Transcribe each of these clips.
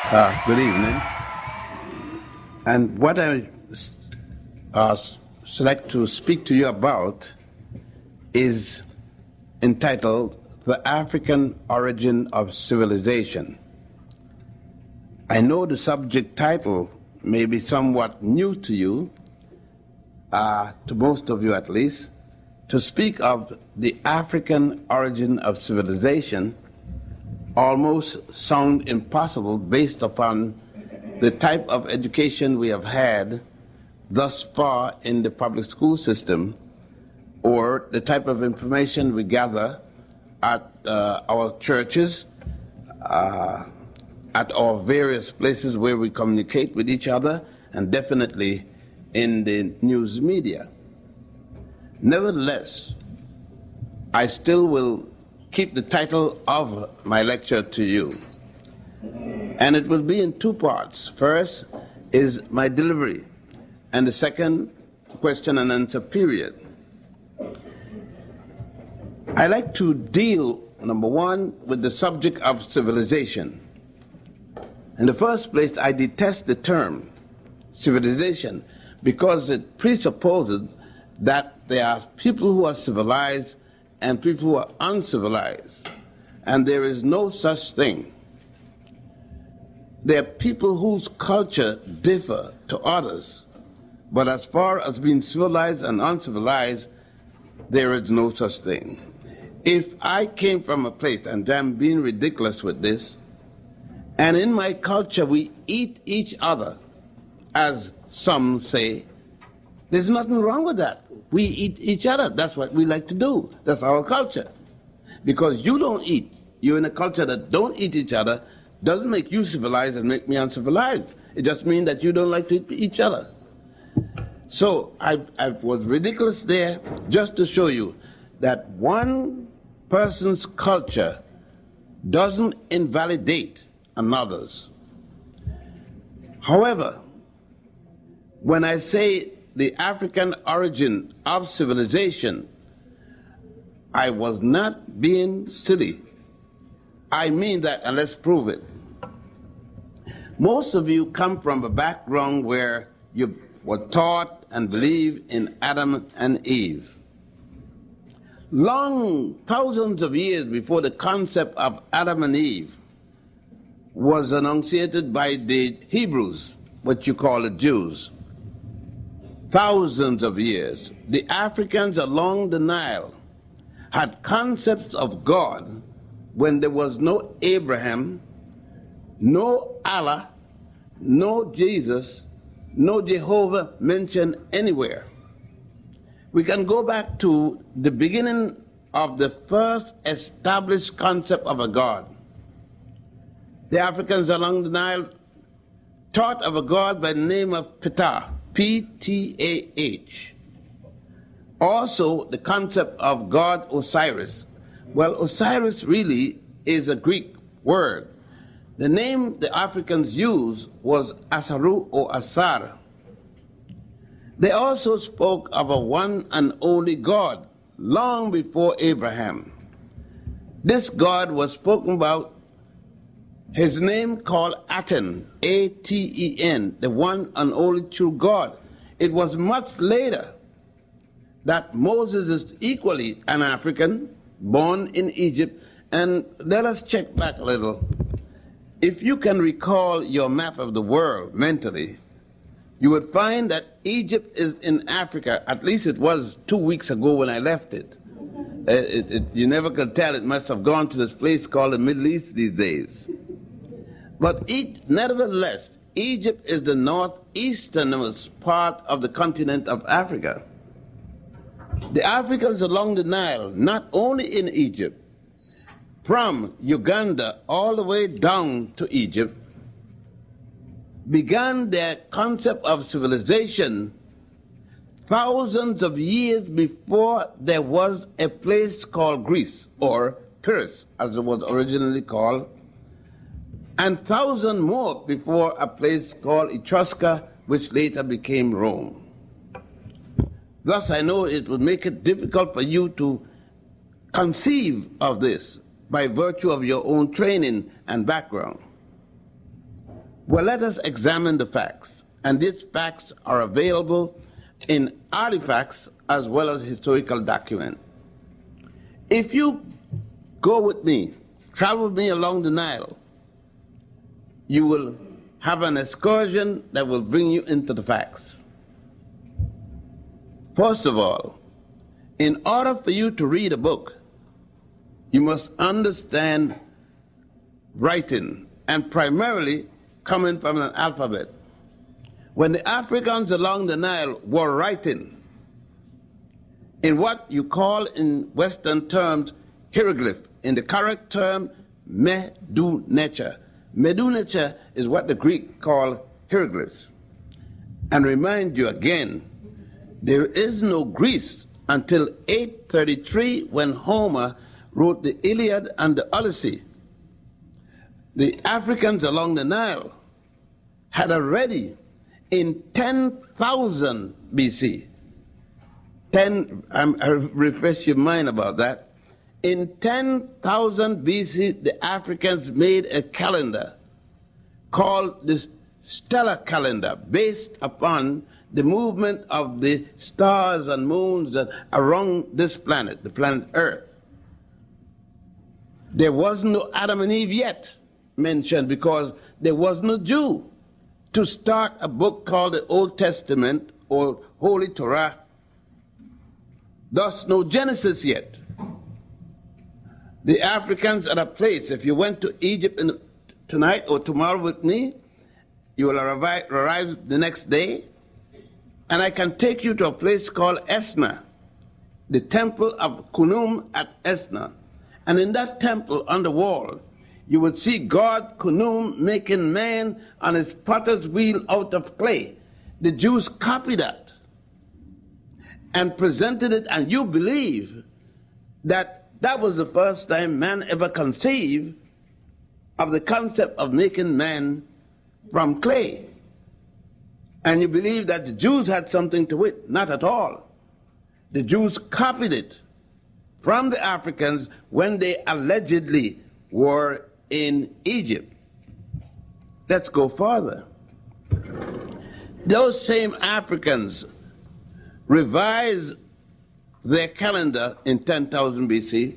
Good evening. And what I select to speak to you about is entitled The African Origin of Civilization. I know the subject title may be somewhat new to you, to most of you at least. To speak of the African origin of civilization almost sound impossible based upon the type of education we have had thus far in the public school system, or the type of information we gather at our churches, at our various places where we communicate with each other, and definitely in the news media. Nevertheless, I still will keep the title of my lecture to you. And it will be in two parts. First is my delivery, and the second, question and answer period. I like to deal, number one, with the subject of civilization. In the first place, I detest the term civilization because it presupposes that there are people who are civilized and people who are uncivilized, and there is no such thing. There are people whose culture differ to others, but as far as being civilized and uncivilized, there is no such thing. If I came from a place, and I'm being ridiculous with this, and in my culture we eat each other, as some say, there's nothing wrong with that. We eat each other. That's what we like to do. That's our culture. Because you don't eat, you're in a culture that don't eat each other, doesn't make you civilized and make me uncivilized. It just means that you don't like to eat each other. So I was ridiculous there just to show you that one person's culture doesn't invalidate another's. However, when I say the African origin of civilization, I was not being silly. I mean that, and let's prove it. Most of you come from a background where you were taught and believed in Adam and Eve. Long, thousands of years before the concept of Adam and Eve was enunciated by the Hebrews, what you call the Jews. Thousands of years, the Africans along the Nile had concepts of God when there was no Abraham, no Allah, no Jesus, no Jehovah mentioned anywhere. We can go back to the beginning of the first established concept of a God. The Africans along the Nile taught of a God by the name of Ptah, P-T-A-H. Also, the concept of God Osiris. Well, Osiris really is a Greek word. The name the Africans used was Asaru or Asar. They also spoke of a one and only God long before Abraham. This God was spoken about, his name called Aten, A-T-E-N, the one and only true God. It was much later that Moses is equally an African, born in Egypt. And let us check back a little. If you can recall your map of the world mentally, you would find that Egypt is in Africa. At least it was 2 weeks ago when I left it. You never could tell. It must have gone to this place called the Middle East these days. But nevertheless, Egypt is the northeasternmost part of the continent of Africa. The Africans along the Nile, not only in Egypt, from Uganda all the way down to Egypt, began their concept of civilization thousands of years before there was a place called Greece, or Papyrus, as it was originally called, and thousands more before a place called Etrusca, which later became Rome. Thus, I know it would make it difficult for you to conceive of this by virtue of your own training and background. Well, let us examine the facts. And these facts are available in artifacts as well as historical documents. If you go with me, travel with me along the Nile, you will have an excursion that will bring you into the facts. First of all, in order for you to read a book, you must understand writing, and primarily coming from an alphabet. When the Africans along the Nile were writing in what you call in Western terms hieroglyph, in the correct term medunecha. Medunecha is what the Greek call hieroglyphs. And remind you again, there is no Greece until 833 when Homer wrote the Iliad and the Odyssey. The Africans along the Nile had already in 10,000 BC, I refresh your mind about that. In 10,000 BC, the Africans made a calendar called the stellar calendar, based upon the movement of the stars and moons around this planet, the planet Earth. There was no Adam and Eve yet mentioned because there was no Jew to start a book called the Old Testament or Holy Torah. Thus, no Genesis yet. The Africans at a place, if you went to Egypt tonight or tomorrow with me, you will arrive the next day, and I can take you to a place called Esna, the temple of Khnum at Esna. And in that temple on the wall, you would see God Khnum making man on his potter's wheel out of clay. The Jews copied that and presented it, and you believe that that was the first time man ever conceived of the concept of making man from clay. And you believe that the Jews had something to it. Not at all. The Jews copied it from the Africans when they allegedly were in Egypt. Let's go further. Those same Africans revised their calendar in 10,000 BC.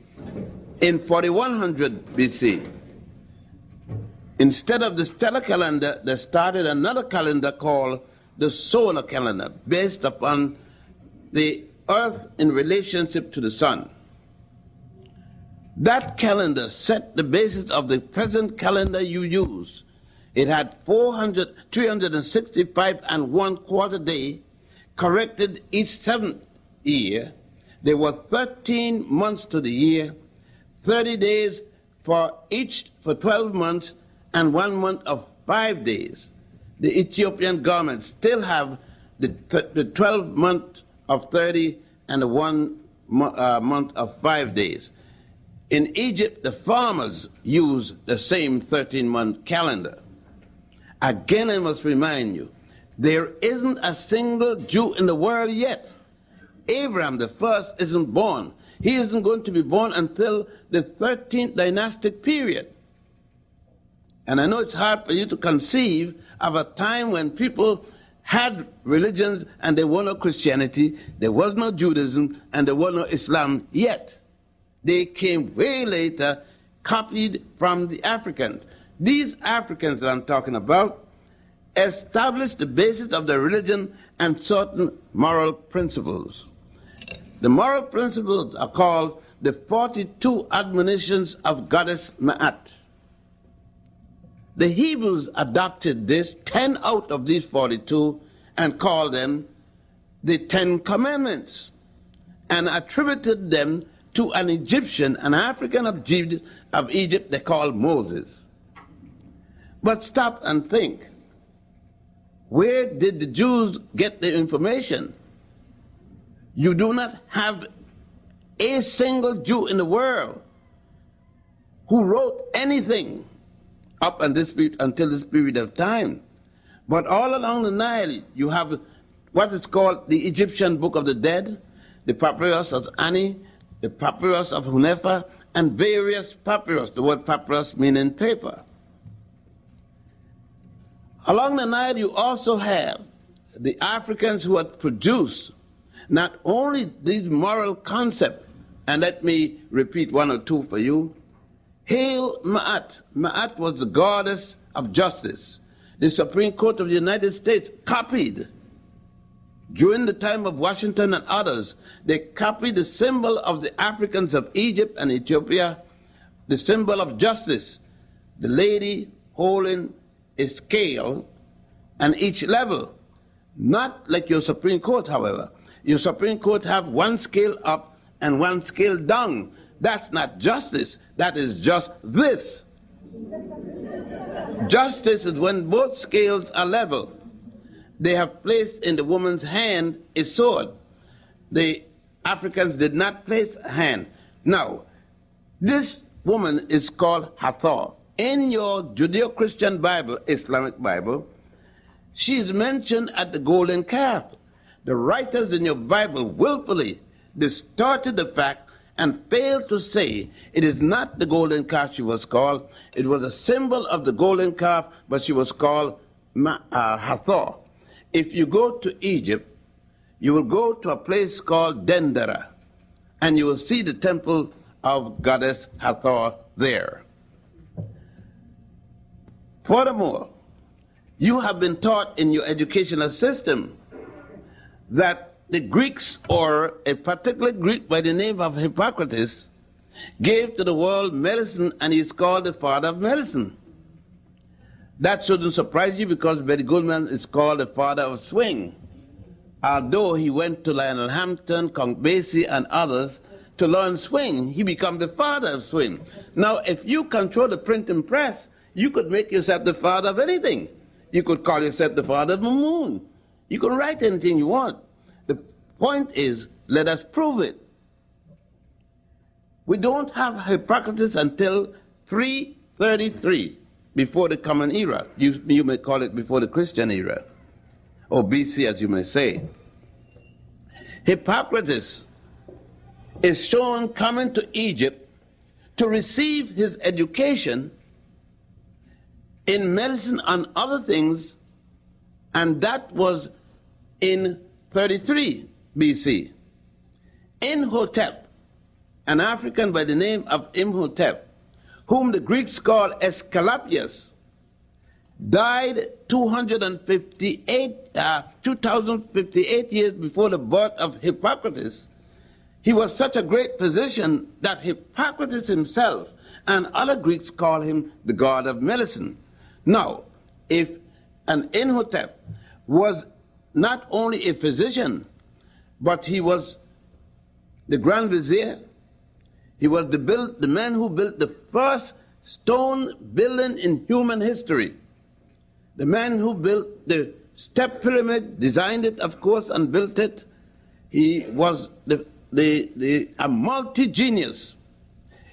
In 4100 BC, instead of the stellar calendar, they started another calendar called the solar calendar, based upon the Earth in relationship to the sun. That calendar set the basis of the present calendar you use. It had 365 and 1/4 day, corrected each 7th year. There were 13 months to the year, 30 days for 12 months, and 1 month of 5 days. The Ethiopian government still have the 12 month of 30 and the 1 month of 5 days. In Egypt, the farmers use the same 13-month calendar. Again, I must remind you, there isn't a single Jew in the world yet. Abraham the first isn't born. He isn't going to be born until the 13th dynastic period. And I know it's hard for you to conceive of a time when people had religions and there was no Christianity, there was no Judaism, and there was no Islam yet. They came way later, copied from the Africans. These Africans that I'm talking about established the basis of their religion and certain moral principles. The moral principles are called the 42 admonitions of Goddess Ma'at. The Hebrews adopted this, 10 out of these 42, and called them the 10 Commandments, and attributed them to an Egyptian, an African of Egypt they called Moses. But stop and think. Where did the Jews get the information? You do not have a single Jew in the world who wrote anything up until this period of time. But all along the Nile, you have what is called the Egyptian Book of the Dead, the Papyrus of Ani, the Papyrus of Hunefa, and various papyrus, the word papyrus meaning paper. Along the Nile, you also have the Africans who had produced not only these moral concepts, and let me repeat one or two for you. Hail Ma'at. Ma'at was the goddess of justice. The Supreme Court of the United States copied, during the time of Washington and others, they copied the symbol of the Africans of Egypt and Ethiopia, the symbol of justice, the lady holding a scale and each level. Not like your Supreme Court, however. Your Supreme Court have one scale up and one scale down. That's not justice. That is just this. Justice is when both scales are level. They have placed in the woman's hand a sword. The Africans did not place a hand. Now, this woman is called Hathor. In your Judeo-Christian Bible, Islamic Bible, she is mentioned at the golden calf. The writers in your Bible willfully distorted the fact and failed to say it is not the golden calf she was called. It was a symbol of the golden calf, but she was called Hathor. If you go to Egypt, you will go to a place called Dendera, and you will see the temple of goddess Hathor there. Furthermore, you have been taught in your educational system that the Greeks, or a particular Greek by the name of Hippocrates, gave to the world medicine, and he's called the father of medicine. That shouldn't surprise you, because Betty Goodman is called the father of swing. Although he went to Lionel Hampton, Count Basie, and others to learn swing, he became the father of swing. Now, if you control the printing press, you could make yourself the father of anything. You could call yourself the father of the moon. You can write anything you want. The point is, let us prove it. We don't have Hippocrates until 333, before the Common Era. You may call it before the Christian era, or BC, as you may say. Hippocrates is shown coming to Egypt to receive his education in medicine and other things, and that was in 33 BC. Imhotep, an African by the name of Imhotep, whom the Greeks call Aesculapius, died 2058 years before the birth of Hippocrates. He was such a great physician that Hippocrates himself and other Greeks call him the god of medicine. Now, if an Imhotep was not only a physician, but he was the Grand Vizier, he was the man who built the first stone building in human history, the man who built the step pyramid, designed it, of course, and built it. He was a multi-genius.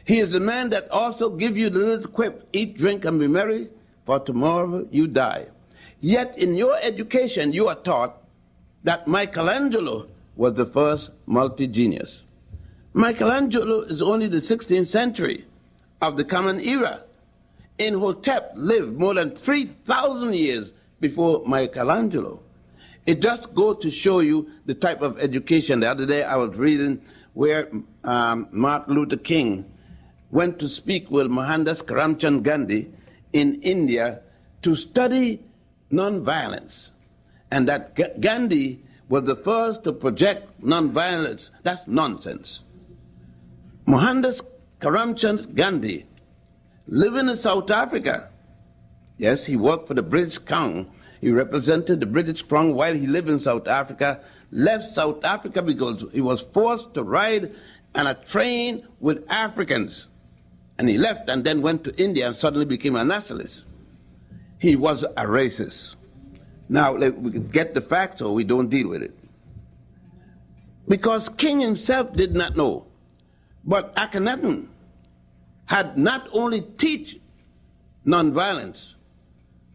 He is the man that also gives you the little quip, eat, drink, and be merry, for tomorrow you die. Yet in your education, you are taught that Michelangelo was the first multi-genius. Michelangelo is only the 16th century of the Common Era. Imhotep lived more than 3,000 years before Michelangelo. It just goes to show you the type of education. The other day I was reading where Martin Luther King went to speak with Mohandas Karamchand Gandhi in India to study nonviolence, and that Gandhi was the first to project nonviolence. That's nonsense. Mohandas Karamchand Gandhi, living in South Africa, yes, he worked for the British Crown. He represented the British Crown while he lived in South Africa, left South Africa because he was forced to ride on a train with Africans. And he left and then went to India and suddenly became a nationalist. He was a racist. Now, we can get the facts or we don't deal with it. Because King himself did not know. But Akhenaten had not only teach nonviolence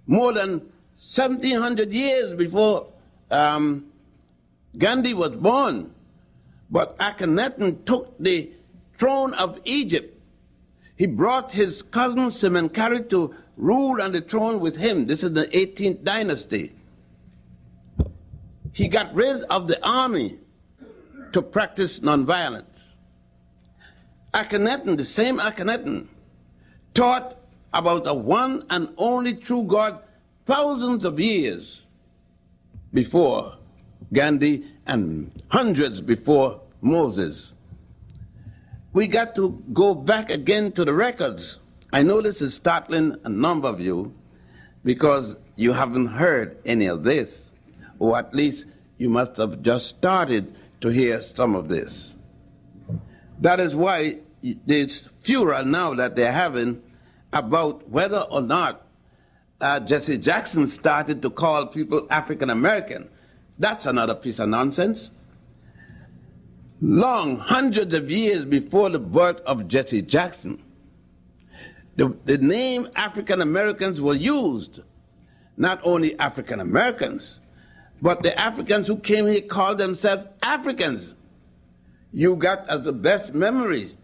more than 1,700 years before Gandhi was born, but Akhenaten took the throne of Egypt. He brought his cousin Semencheri to rule on the throne with him. This is the 18th dynasty. He got rid of the army to practice nonviolence. Akhenaten, the same Akhenaten, taught about a one and only true God thousands of years before Gandhi and hundreds before Moses. We got to go back again to the records. I know this is startling a number of you because you haven't heard any of this, or at least you must have just started to hear some of this. That is why this furor now that they're having about whether or not Jesse Jackson started to call people African American. That's another piece of nonsense. Long, hundreds of years before the birth of Jesse Jackson, the name African Americans were used. Not only African Americans, but the Africans who came here called themselves Africans. You got, as the best memory,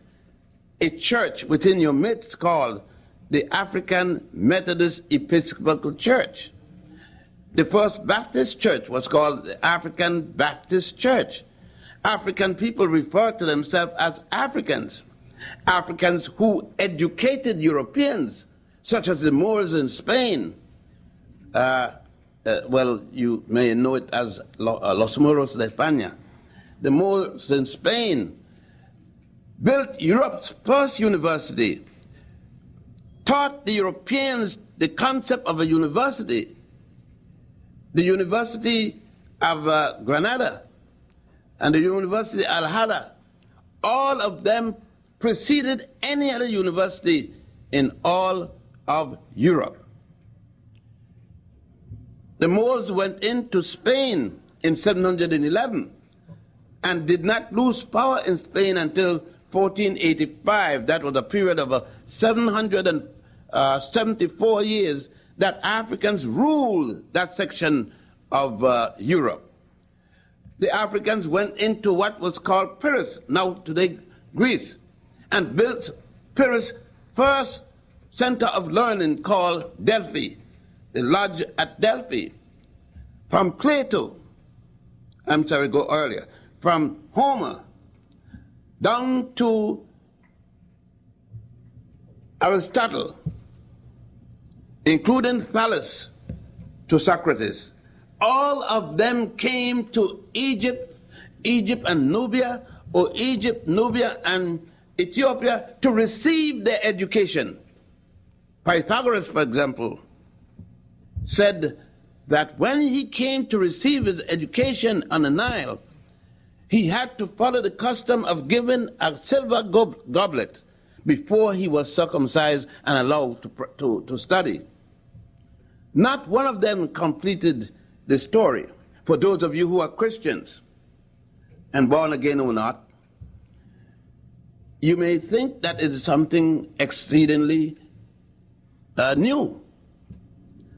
a church within your midst called the African Methodist Episcopal Church. The first Baptist church was called the African Baptist Church. African people refer to themselves as Africans. Africans who educated Europeans, such as the Moors in Spain. Well, you may know it as Los Moros de España. The Moors in Spain built Europe's first university, taught the Europeans the concept of a university. The University of Granada and the University Al-Hada, all of them preceded any other university in all of Europe. The Moors went into Spain in 711 and did not lose power in Spain until 1485. That was a period of 774 years that Africans ruled that section of Europe. The Africans went into what was called Papyrus, now today Greece, and built Papyrus' first center of learning called Delphi, the lodge at Delphi. From Plato, go earlier, from Homer down to Aristotle, including Thales to Socrates, all of them came to Egypt and Nubia, or Egypt, Nubia, and Ethiopia to receive their education. Pythagoras, for example, said that when he came to receive his education on the Nile, he had to follow the custom of giving a silver goblet before he was circumcised and allowed to study. Not one of them completed the story. For those of you who are Christians and born again or not, you may think that it is something exceedingly new.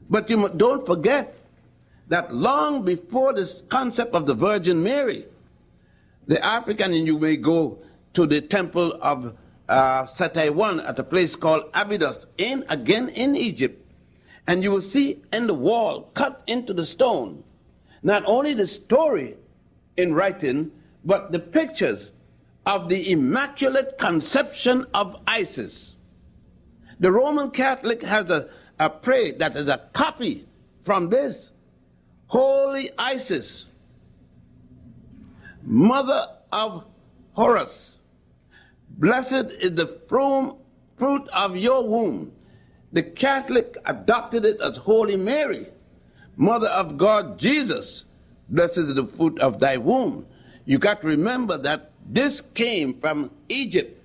But you don't forget that long before this concept of the Virgin Mary, the African, and you may go to the temple of Sataiwan at a place called Abydos, again in Egypt, and you will see in the wall, cut into the stone, not only the story in writing, but the pictures of the Immaculate Conception of Isis. The Roman Catholic has a prayer that is a copy from this. Holy Isis, Mother of Horus, blessed is the fruit of your womb. The Catholic adopted it as Holy Mary, Mother of God Jesus, blessed is the fruit of thy womb. You got to remember that this came from Egypt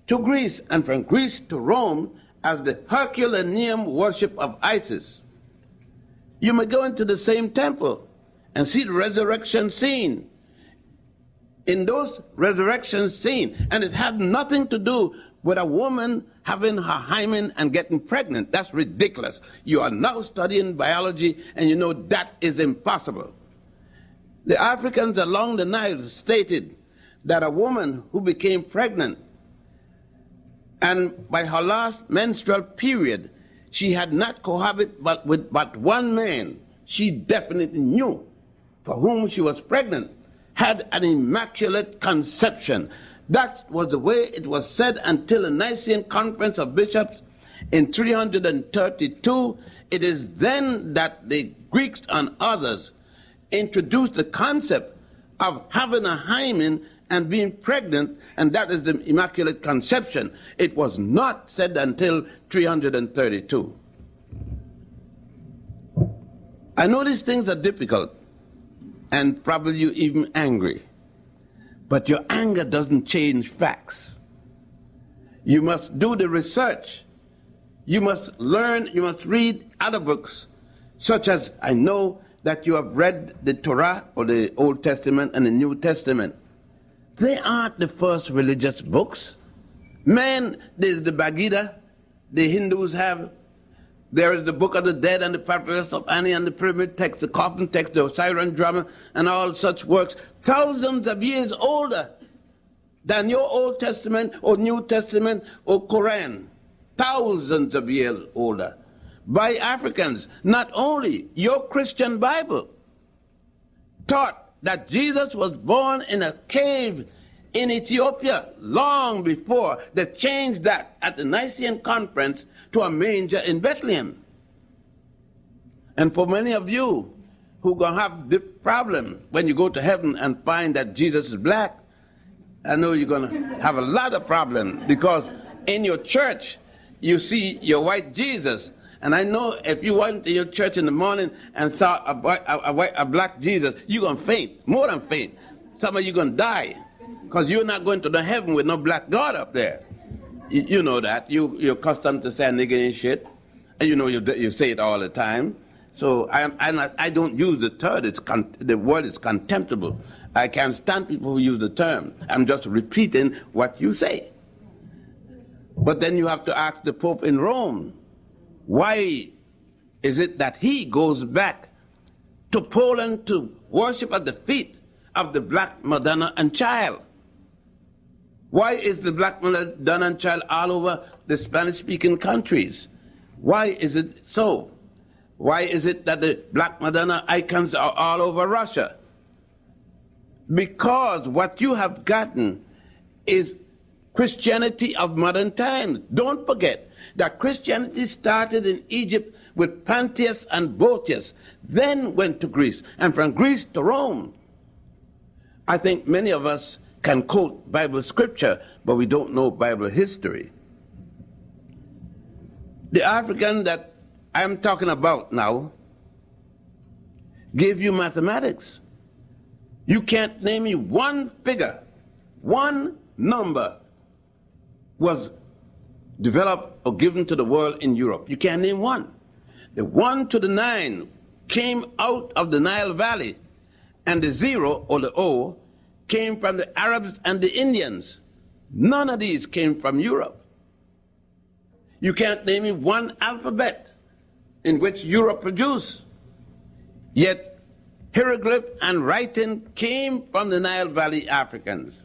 to Greece, and from Greece to Rome as the Herculaneum worship of Isis. You may go into the same temple and see the resurrection scene. In those resurrection scenes, and it had nothing to do with a woman having her hymen and getting pregnant. That's ridiculous. You are now studying biology and you know that is impossible. The Africans along the Nile stated that a woman who became pregnant And by her last menstrual period, she had not cohabited with but one man she definitely knew, for whom she was pregnant, had an immaculate conception. That was the way it was said until the Nicene Conference of Bishops in 332. It is then that the Greeks and others introduced the concept of having a hymen and being pregnant, and that is the Immaculate Conception. It was not said until 332. I know these things are difficult, and probably you're even angry. But your anger doesn't change facts. You must do the research. You must learn, you must read other books, such as I know that you have read the Torah, or the Old Testament and the New Testament. They aren't the first religious books. Man, there's the Bhagavad Gita, the Hindus have. There is the Book of the Dead and the Papyrus of Ani and the Pyramid Text, the Coffin Text, the Siren Drama, and all such works, thousands of years older than your Old Testament or New Testament or Quran. Thousands of years older. By Africans. Not only your Christian Bible taught that Jesus was born in a cave in Ethiopia long before they changed that at the Nicene Conference to a manger in Bethlehem. And for many of you who are going to have the problem when you go to heaven and find that Jesus is black, I know you're going to have a lot of problems, because in your church you see your white Jesus. And I know if you went to your church in the morning and saw a black Jesus, you're going to faint, more than faint. Some of you are going to die, because you're not going to the heaven with no black God up there. You know that. You're accustomed to say nigger and shit, and you know you say it all the time. So I don't use the term. The word is contemptible. I can't stand people who use the term. I'm just repeating what you say. But then you have to ask the Pope in Rome, why is it that he goes back to Poland to worship at the feet of the Black Madonna and Child? Why is the Black Madonna and Child all over the Spanish-speaking countries? Why is it so? Why is it that the Black Madonna icons are all over Russia? Because what you have gotten is Christianity of modern times. Don't forget that Christianity started in Egypt with Pantheus and Boetius, then went to Greece, and from Greece to Rome. I think many of us can quote Bible scripture, but we don't know Bible history. The African that I'm talking about now gave you mathematics. You can't name me one figure, one number was developed or given to the world in Europe. You can't name one. The 1 to the 9 came out of the Nile Valley, and the 0 or the O came from the Arabs and the Indians. None of these came from Europe. You can't name me one alphabet in which Europe produced. Yet hieroglyph and writing came from the Nile Valley Africans.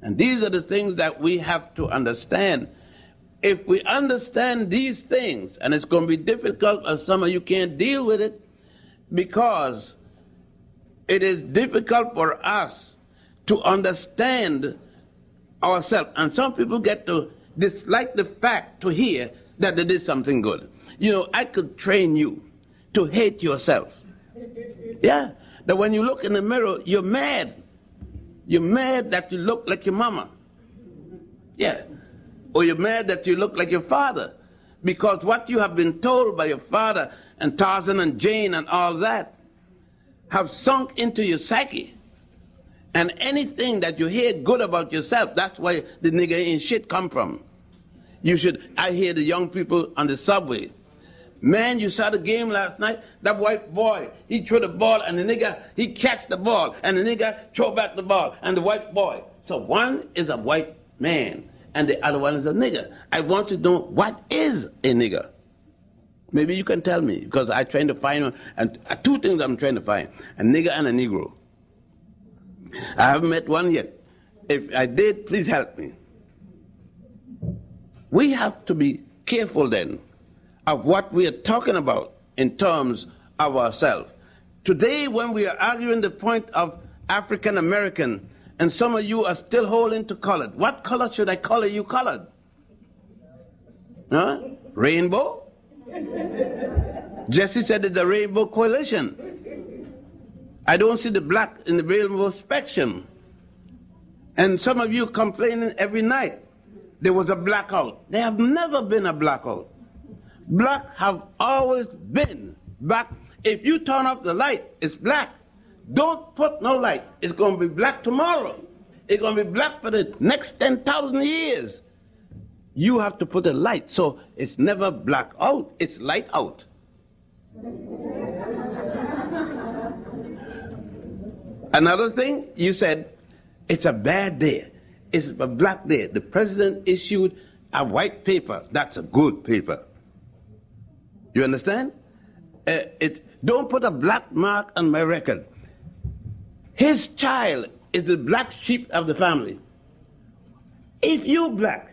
And these are the things that we have to understand. If we understand these things, and it's going to be difficult, and some of you can't deal with it, because it is difficult for us to understand ourselves. And some people get to dislike the fact to hear that they did something good. You know, I could train you to hate yourself. Yeah, that when you look in the mirror, you're mad. You're mad that you look like your mama. Yeah. Or you're mad that you look like your father. Because what you have been told by your father and Tarzan and Jane and all that have sunk into your psyche. And anything that you hear good about yourself, that's where the nigger ain't shit come from. I hear the young people on the subway. Man, you saw the game last night? That white boy, he threw the ball, and the nigger, he catch the ball, and the nigger throw back the ball, and the white boy. So one is a white man, and the other one is a nigger. I want to know, what is a nigger? Maybe you can tell me, because I'm trying to find one, and two things I'm trying to find, a nigger and a negro. I haven't met one yet. If I did, please help me. We have to be careful then of what we are talking about in terms of ourselves. Today, when we are arguing the point of African American, and some of you are still holding to colored, what color should I color you colored? Huh? Rainbow? Jesse said it's a rainbow coalition. I don't see the black in the rainbow spectrum. And some of you complaining every night there was a blackout. There have never been a blackout. Black have always been black. If you turn off the light, it's black. Don't put no light. It's going to be black tomorrow. It's going to be black for the next 10,000 years. You have to put a light, so it's never black out, it's light out. Another thing, you said, it's a bad day. It's a black day. The president issued a white paper. That's a good paper. You understand? Don't put a black mark on my record. His child is the black sheep of the family. If you black,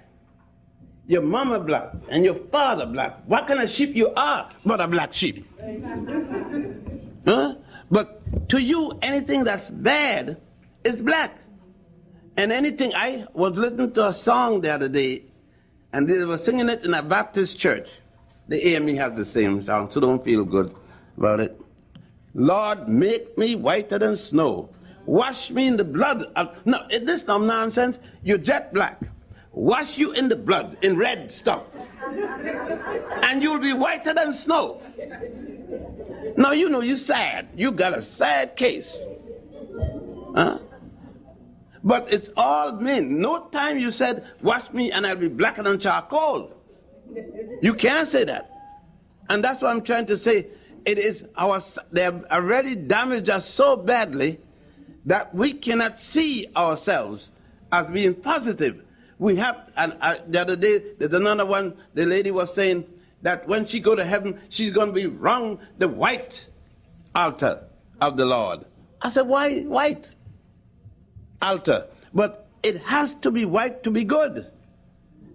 your mama black, and your father black, what kind of sheep you are but a black sheep? Huh? But to you, anything that's bad is black. And anything, I was listening to a song the other day, and they were singing it in a Baptist church. The AME has the same song, so don't feel good about it. Lord, make me whiter than snow. Wash me in the blood of... No, this is no nonsense. You're jet black. Wash you in the blood, in red stuff. And you'll be whiter than snow. Now, you know you're sad. You got a sad case. Huh? But it's all men. No time you said, wash me and I'll be blacker than charcoal. You can't say that. And that's what I'm trying to say. It is they have already damaged us so badly that we cannot see ourselves as being positive. We have, and the other day, there's another one, the lady was saying that when she go to heaven, she's going to be wrong the white altar of the Lord. I said, why white altar? But it has to be white to be good.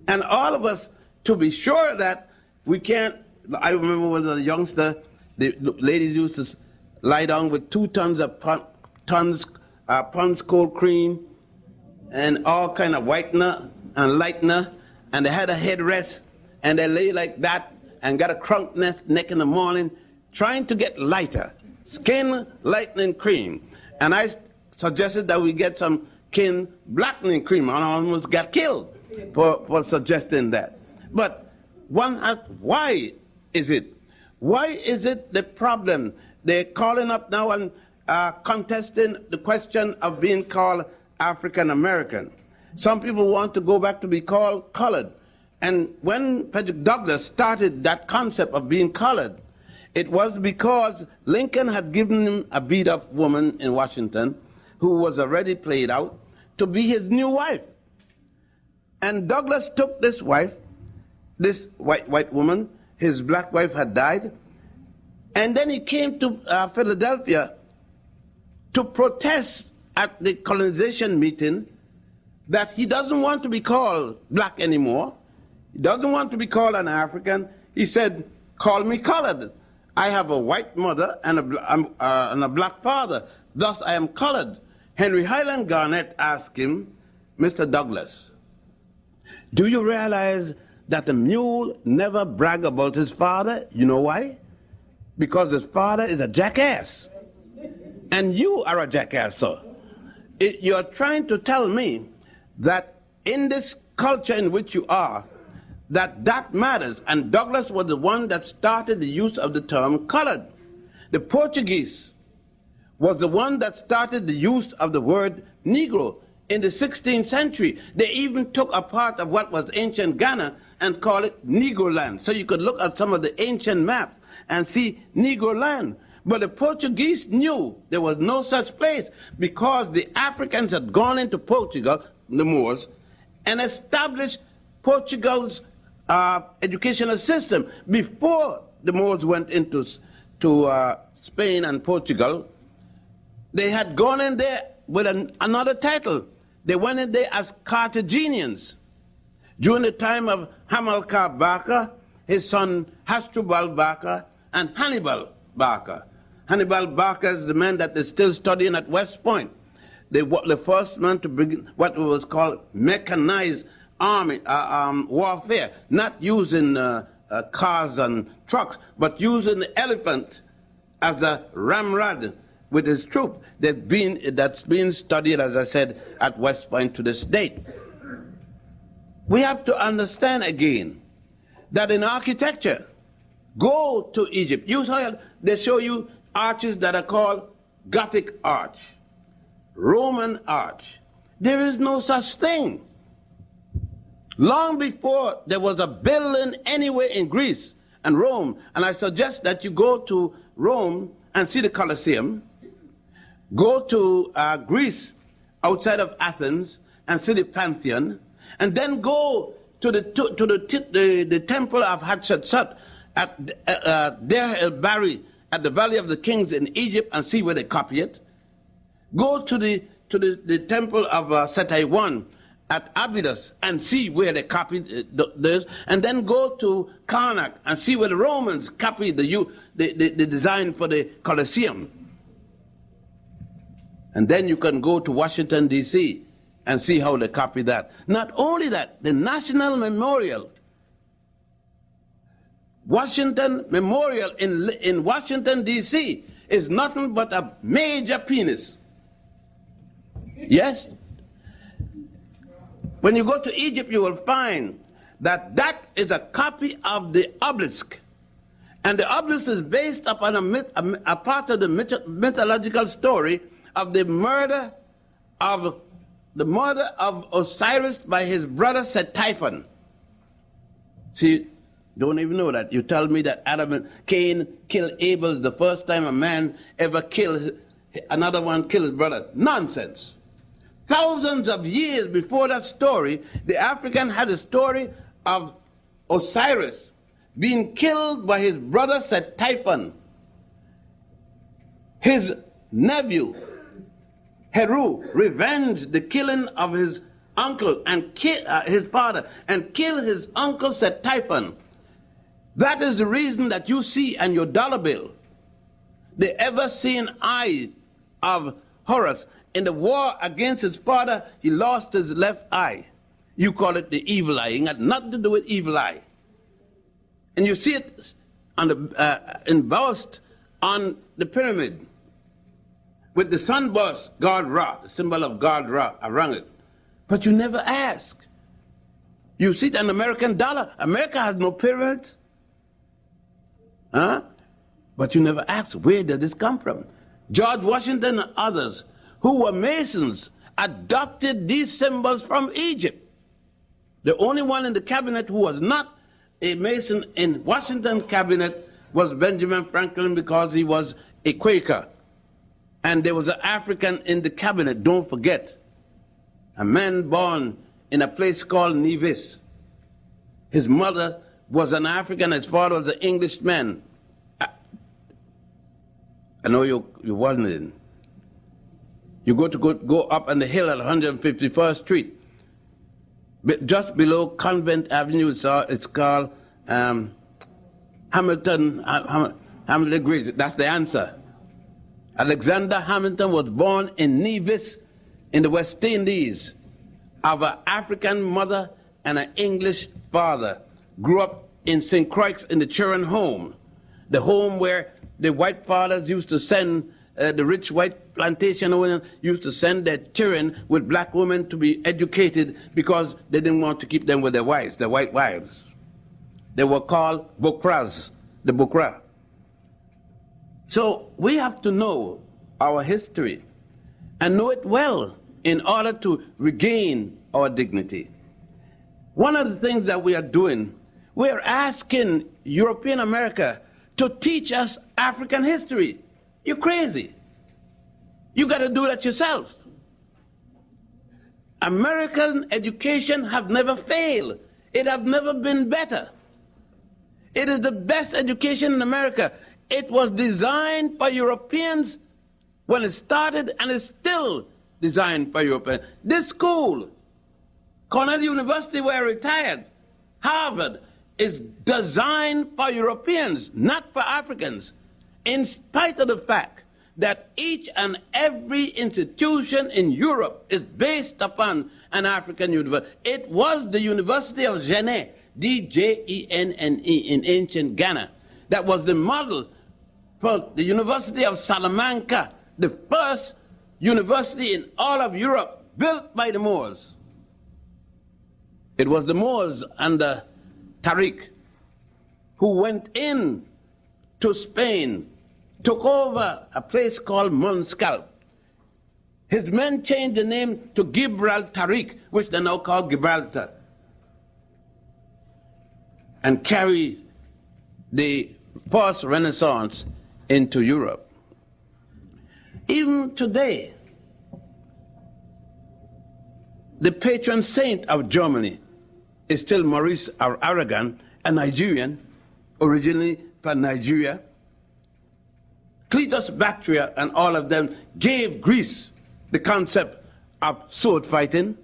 And all of us, to be sure that we can't, I remember when I was a youngster, the ladies used to lie down with 2 tons of Pond's cold cream and all kind of whitener and lightener, and they had a headrest, and they lay like that and got a crunk neck in the morning trying to get lighter, skin lightening cream. And I suggested that we get some skin blackening cream, and I almost got killed for suggesting that. But one asks, why is it? Why is it the problem? They're calling up now and contesting the question of being called African American. Some people want to go back to be called colored. And when Frederick Douglass started that concept of being colored, it was because Lincoln had given him a beat-up woman in Washington who was already played out to be his new wife. And Douglass took this wife, this white woman, his black wife had died, and then he came to Philadelphia to protest at the colonization meeting that he doesn't want to be called black anymore. He doesn't want to be called an African. He said, call me colored. I have a white mother and a black father. Thus I am colored. Henry Highland Garnet asked him, Mr. Douglass, do you realize that the mule never bragged about his father? You know why? Because his father is a jackass. And you are a jackass, sir. You're trying to tell me that in this culture in which you are, that matters. And Douglass was the one that started the use of the term colored. The Portuguese was the one that started the use of the word Negro in the 16th century. They even took a part of what was ancient Ghana and called it Negro land. So you could look at some of the ancient maps and see Negro land. But the Portuguese knew there was no such place because the Africans had gone into Portugal, the Moors, and established Portugal's educational system. Before the Moors went into Spain and Portugal, they had gone in there with another title. They went in there as Carthaginians. During the time of Hamilcar Barca, his son Hasdrubal Barca, and Hannibal Barca. Hannibal Barca is the man that is still studying at West Point. They were the first man to begin what was called mechanized army warfare, not using cars and trucks, but using the elephant as a ramrod with his troop. That's been studied, as I said, at West Point to this date. We have to understand again that in architecture, go to Egypt. They show you arches that are called Gothic arch, Roman arch. There is no such thing. Long before there was a building anywhere in Greece and Rome, and I suggest that you go to Rome and see the Colosseum, go to Greece outside of Athens and see the Pantheon, and then go to the temple of Hatshepsut at Deir el-Bahari at the Valley of the Kings in Egypt and see where they copy it. Go to the temple of Setaiwan at Abydos and see where they copied this, and then go to Karnak and see where the Romans copied the design for the Colosseum. And then you can go to Washington, D.C. and see how they copy that. Not only that, the National Memorial, Washington Memorial in Washington, D.C. is nothing but a major penis. Yes? When you go to Egypt, you will find that that is a copy of the obelisk. And the obelisk is based upon a part of the mythological story of the murder of Osiris by his brother Setiphon. See, don't even know that. You tell me that Adam and Cain killed Abel the first time a man ever killed another one, killed his brother. Nonsense. Thousands of years before that story, the African had a story of Osiris being killed by his brother Setiphon. His nephew, Heru, revenged the killing of his uncle and his father, and killed his uncle Setiphon. That is the reason that you see on your dollar bill the ever-seen eye of Horus. In the war against his father, he lost his left eye. You call it the evil eye. It had nothing to do with evil eye. And you see it on embossed on the pyramid with the sunburst, God Ra, the symbol of God Ra around it. But you never ask. You see it on American dollar. America has no pyramids. Huh? But you never ask, where did this come from? George Washington and others who were Masons adopted these symbols from Egypt. The only one in the cabinet who was not a Mason in Washington's cabinet was Benjamin Franklin, because he was a Quaker. And there was an African in the cabinet, don't forget. A man born in a place called Nevis. His mother was an African, his father was an Englishman. I know you wasn't in. You go up on the hill at 151st Street. Just below Convent Avenue, it's called Hamilton Grace. That's the answer. Alexander Hamilton was born in Nevis in the West Indies of an African mother and an English father. Grew up in St. Croix in the Children home, the home where the white fathers used to send the rich white plantation owners used to send their children with black women to be educated because they didn't want to keep them with their wives, their white wives. They were called Bokras, the Bokra. So we have to know our history and know it well in order to regain our dignity. One of the things that we are doing, we are asking European America to teach us African history. You're crazy. You got to do that yourself. American education have never failed. It have never been better. It is the best education in America. It was designed for Europeans when it started, and it's still designed for Europeans. This school Cornell University were retired. Harvard is designed for Europeans, not for Africans, in spite of the fact that each and every institution in Europe is based upon an African university. It was the University of Jenne, D-J-E-N-N-E, in ancient Ghana, that was the model for the University of Salamanca, the first university in all of Europe built by the Moors. It was the Moors under Tariq who went in to Spain, took over a place called Monscal. His men changed the name to Gibraltariq, which they now call Gibraltar, and carried the first Renaissance into Europe. Even today, the patron saint of Germany is still Maurice Aragon, a Nigerian, originally from Nigeria. Cletus Bactria and all of them gave Greece the concept of sword fighting.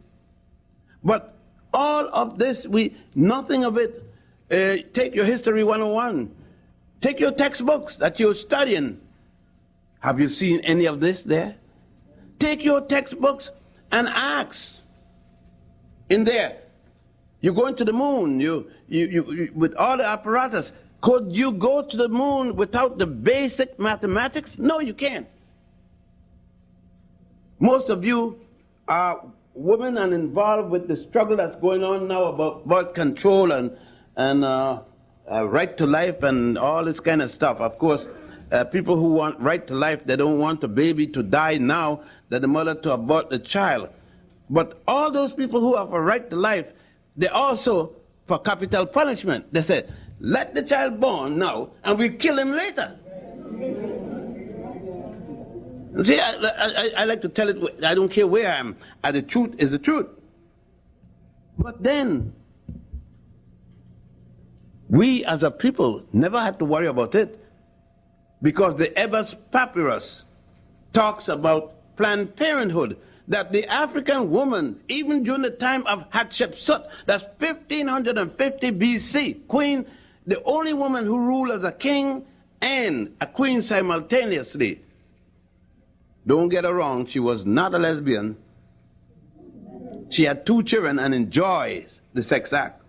But all of this, nothing of it, take your History 101, take your textbooks that you're studying. Have you seen any of this there? Take your textbooks and ask. In there, you're going to the moon, you with all the apparatus. Could you go to the moon without the basic mathematics? No, you can't. Most of you are women and involved with the struggle that's going on now about birth control and right to life and all this kind of stuff. Of course, people who want right to life, they don't want the baby to die now, that the mother to abort the child. But all those people who have a right to life, they're also for capital punishment. They say, let the child born now, and we'll kill him later. See, I like to tell it, I don't care where I am. The truth is the truth. But then, we as a people never had to worry about it, because the Ebers Papyrus talks about Planned Parenthood, that the African woman, even during the time of Hatshepsut, that's 1550 BC, queen, the only woman who ruled as a king and a queen simultaneously. Don't get her wrong, she was not a lesbian. She had 2 children and enjoyed the sex act.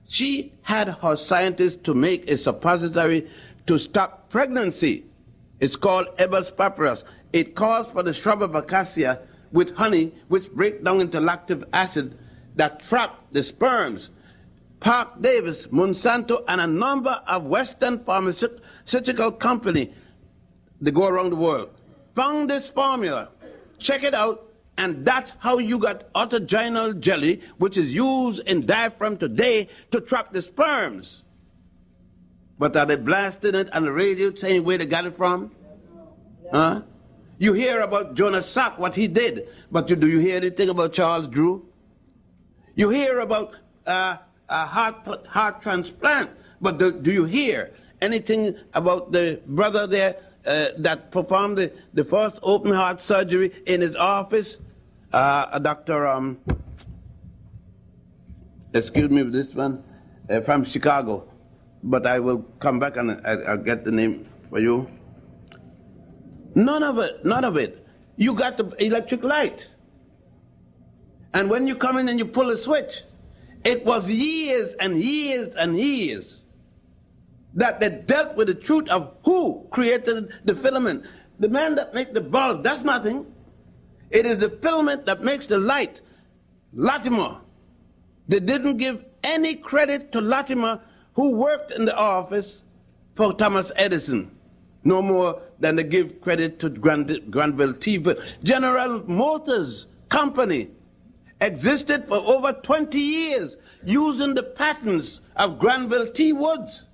She had her scientists to make a suppository to stop pregnancy. It's called Ebers Papyrus. It calls for the shrub of acacia with honey, which break down into lactic acid that trap the sperms. Park Davis, Monsanto, and a number of Western pharmaceutical companies, they go around the world, found this formula. Check it out, and that's how you got autogenal jelly, which is used in diaphragm today to trap the sperms. But are they blasting it on the radio saying where they got it from? Huh? You hear about Jonas Salk, what he did, but do you hear anything about Charles Drew? You hear about a heart transplant, but do you hear anything about the brother there that performed the first open heart surgery in his office? A doctor, excuse me with this one, from Chicago, but I will come back and I'll get the name for you. None of it. You got the electric light. And when you come in and you pull a switch, it was years and years and years that they dealt with the truth of who created the filament. The man that makes the bulb, that's nothing. It is the filament that makes the light. Latimer. They didn't give any credit to Latimer, who worked in the office for Thomas Edison. No more than they give credit to Granville T. General Motors Company existed for over 20 years using the patents of Granville T. Woods.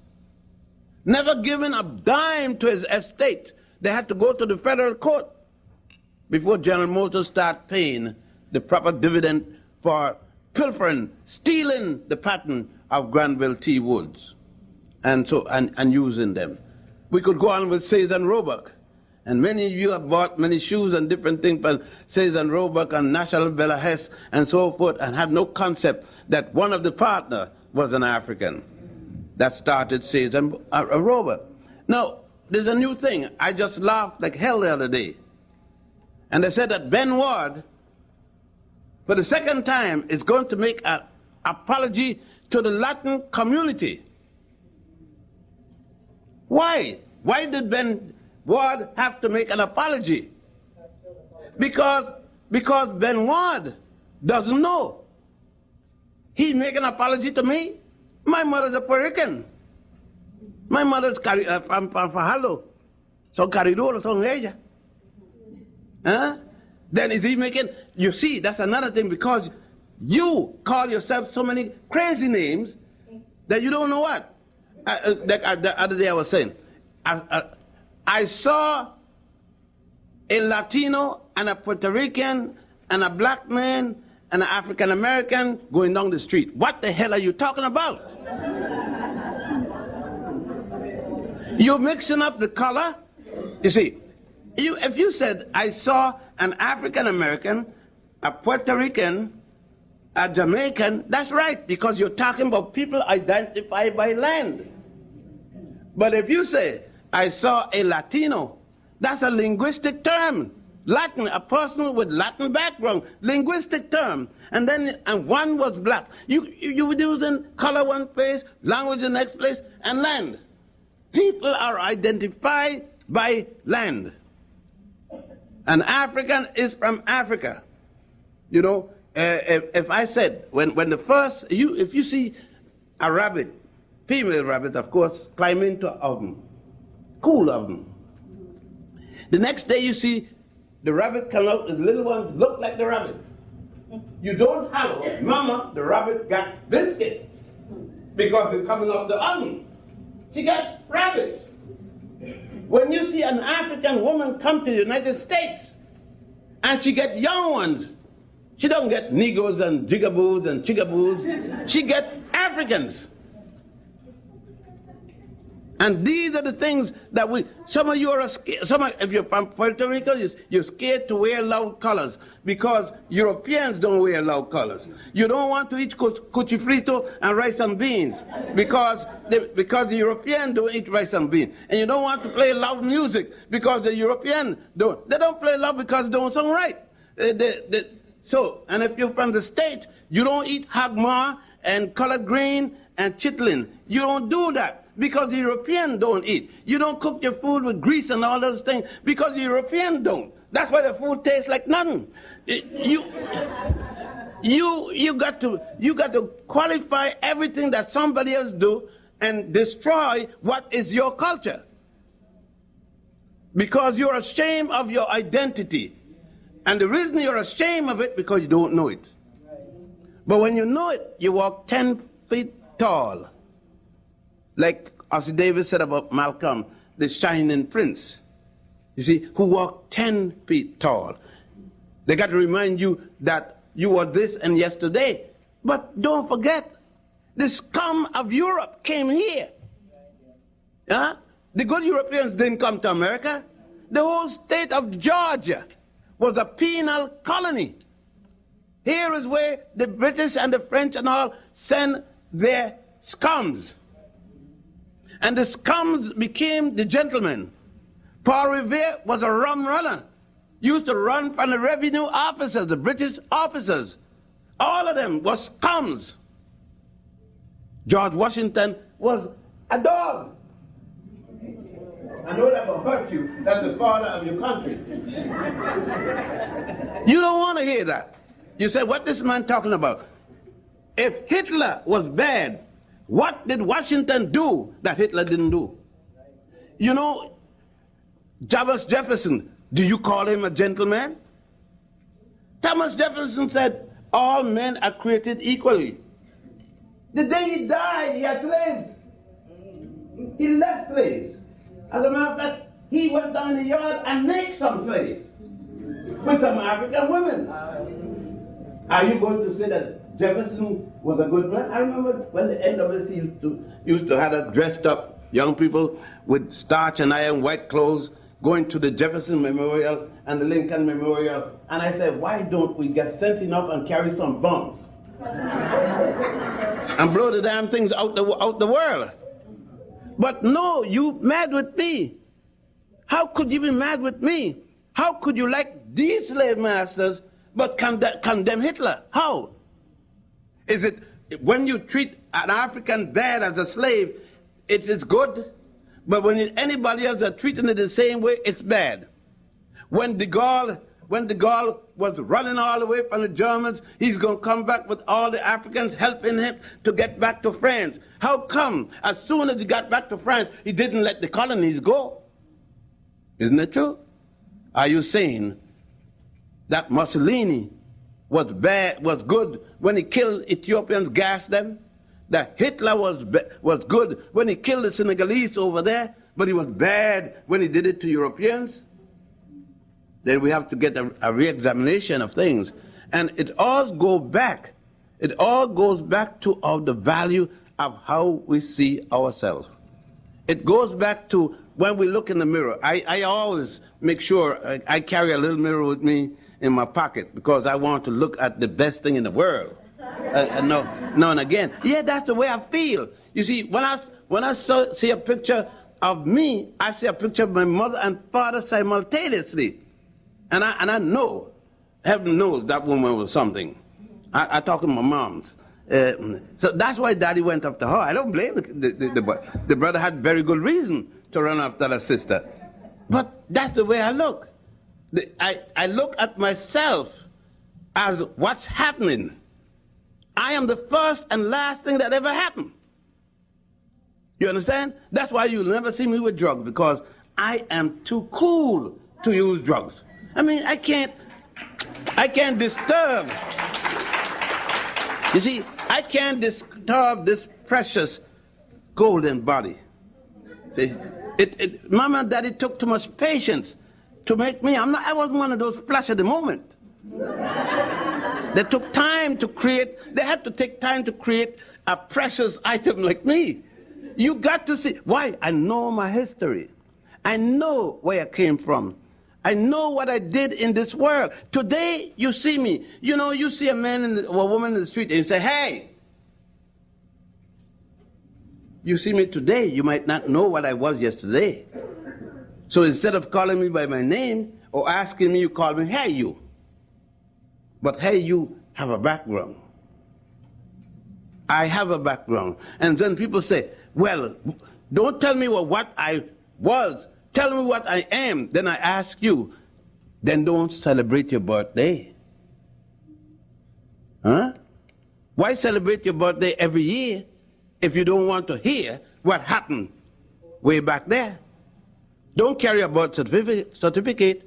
Never given a dime to his estate. They had to go to the federal court before General Motors start paying the proper dividend for pilfering, stealing the patent of Granville T. Woods and using them. We could go on with Sayers and Roebuck. And many of you have bought many shoes and different things, but Says and Roebuck and National Bella Hess and so forth, and had no concept that one of the partner was an African that started Says and Roebuck. Now, there's a new thing. I just laughed like hell the other day. And they said that Ben Ward, for the second time, is going to make an apology to the Latin community. Why? Why did Ben Ward have to make an apology? Because Ben Ward doesn't know. He make an apology to me. My mother's a Puerto Rican. My mother's from Fajardo. So Caridoro, son ella. Huh? Then is he making, you see, that's another thing, because you call yourself so many crazy names that you don't know what. The other day I was saying, I saw a Latino and a Puerto Rican and a black man and an African American going down the street. What the hell are you talking about? You're mixing up the color. You see, if you said, I saw an African American, a Puerto Rican, a Jamaican, that's right, because you're talking about people identified by land. But if you say, I saw a Latino, that's a linguistic term. Latin, a person with Latin background, linguistic term. And one was black. You were using color one place, language the next place, and land. People are identified by land. An African is from Africa. You know, if I said, when the first, if you see a rabbit, female rabbit, of course, climb into an oven, cool oven. The next day you see the rabbit come out, the little ones look like the rabbit. You don't hello, mama, the rabbit got biscuit because it's coming out of the oven. She got rabbits. When you see an African woman come to the United States and she get young ones, she don't get Negroes and jigaboos and chigaboos. She get Africans. And these are the things that some of you are scared, if you're from Puerto Rico, you're scared to wear loud colors because Europeans don't wear loud colors. You don't want to eat cuchifrito and rice and beans because the Europeans don't eat rice and beans. And you don't want to play loud music because the Europeans don't. They don't play loud because they don't sound right. And if you're from the States, you don't eat hagma and collard green and chitlin. You don't do that because the Europeans don't eat. You don't cook your food with grease and all those things because the Europeans don't. That's why the food tastes like nothing. You got to qualify everything that somebody else do and destroy what is your culture. Because you're ashamed of your identity. And the reason you're ashamed of it because you don't know it. But when you know it, you walk 10 feet tall. Like Ossie Davis said about Malcolm, the shining prince. You see, who walked 10 feet tall. They got to remind you that you were this and yesterday. But don't forget, the scum of Europe came here. Huh? The good Europeans didn't come to America. The whole state of Georgia was a penal colony. Here is where the British and the French and all send their scums. And the scums became the gentlemen. Paul Revere was a rum runner. Used to run from the revenue officers, the British officers. All of them were scums. George Washington was a dog. I know that will hurt you. That's the father of your country. You don't want to hear that. You say, what this man talking about? If Hitler was bad, what did Washington do that Hitler didn't do? You know, Thomas Jefferson, do you call him a gentleman? Thomas Jefferson said, all men are created equally. The day he died, he had slaves. He left slaves. As a matter of fact, he went down in the yard and made some slaves with some African women. Are you going to say that Jefferson was a good man? I remember when the NWC used to have dressed up young people with starch and iron white clothes, going to the Jefferson Memorial and the Lincoln Memorial, and I said, why don't we get sense enough and carry some bombs and blow the damn things out the world? But no, you mad with me. How could you be mad with me? How could you like these slave masters but condemn Hitler? How? Is it when you treat an African bad as a slave, it is good? But when anybody else are treating it the same way, it's bad. When de Gaulle was running all the way from the Germans, he's going to come back with all the Africans helping him to get back to France. How come as soon as he got back to France, he didn't let the colonies go? Isn't it true? Are you saying that Mussolini was good when he killed Ethiopians, gassed them? That Hitler was good when he killed the Senegalese over there, but he was bad when he did it to Europeans? Then we have to get a re-examination of things. And it all goes back to the value of how we see ourselves. It goes back to when we look in the mirror. I always make sure I carry a little mirror with me in my pocket because I want to look at the best thing in the world. Now and again. Yeah, that's the way I feel. You see, when I see a picture of me, I see a picture of my mother and father simultaneously. And I know, heaven knows that woman was something. I talk to my moms. So that's why Daddy went after her. I don't blame the boy. The brother had very good reason to run after the sister. But that's the way I look. I look at myself as what's happening. I am the first and last thing that ever happened. You understand? That's why you'll never see me with drugs, because I am too cool to use drugs. I mean, I can't disturb. You see, I can't disturb this precious golden body. See, Mama and Daddy took too much patience to make me. I wasn't one of those flash of the moment. They took time to create. They had to take time to create a precious item like me. You got to see why. I know my history. I know where I came from. I know what I did in this world. Today, you see me. You know, you see a man or a woman in the street and you say, hey. You see me today, you might not know what I was yesterday. So instead of calling me by my name or asking me, you call me, hey, you. But hey, you have a background. I have a background. And then people say, well, don't tell me what I was. Tell me what I am. Then I ask you, then don't celebrate your birthday. Huh? Why celebrate your birthday every year if you don't want to hear what happened way back there? Don't carry a birth certificate.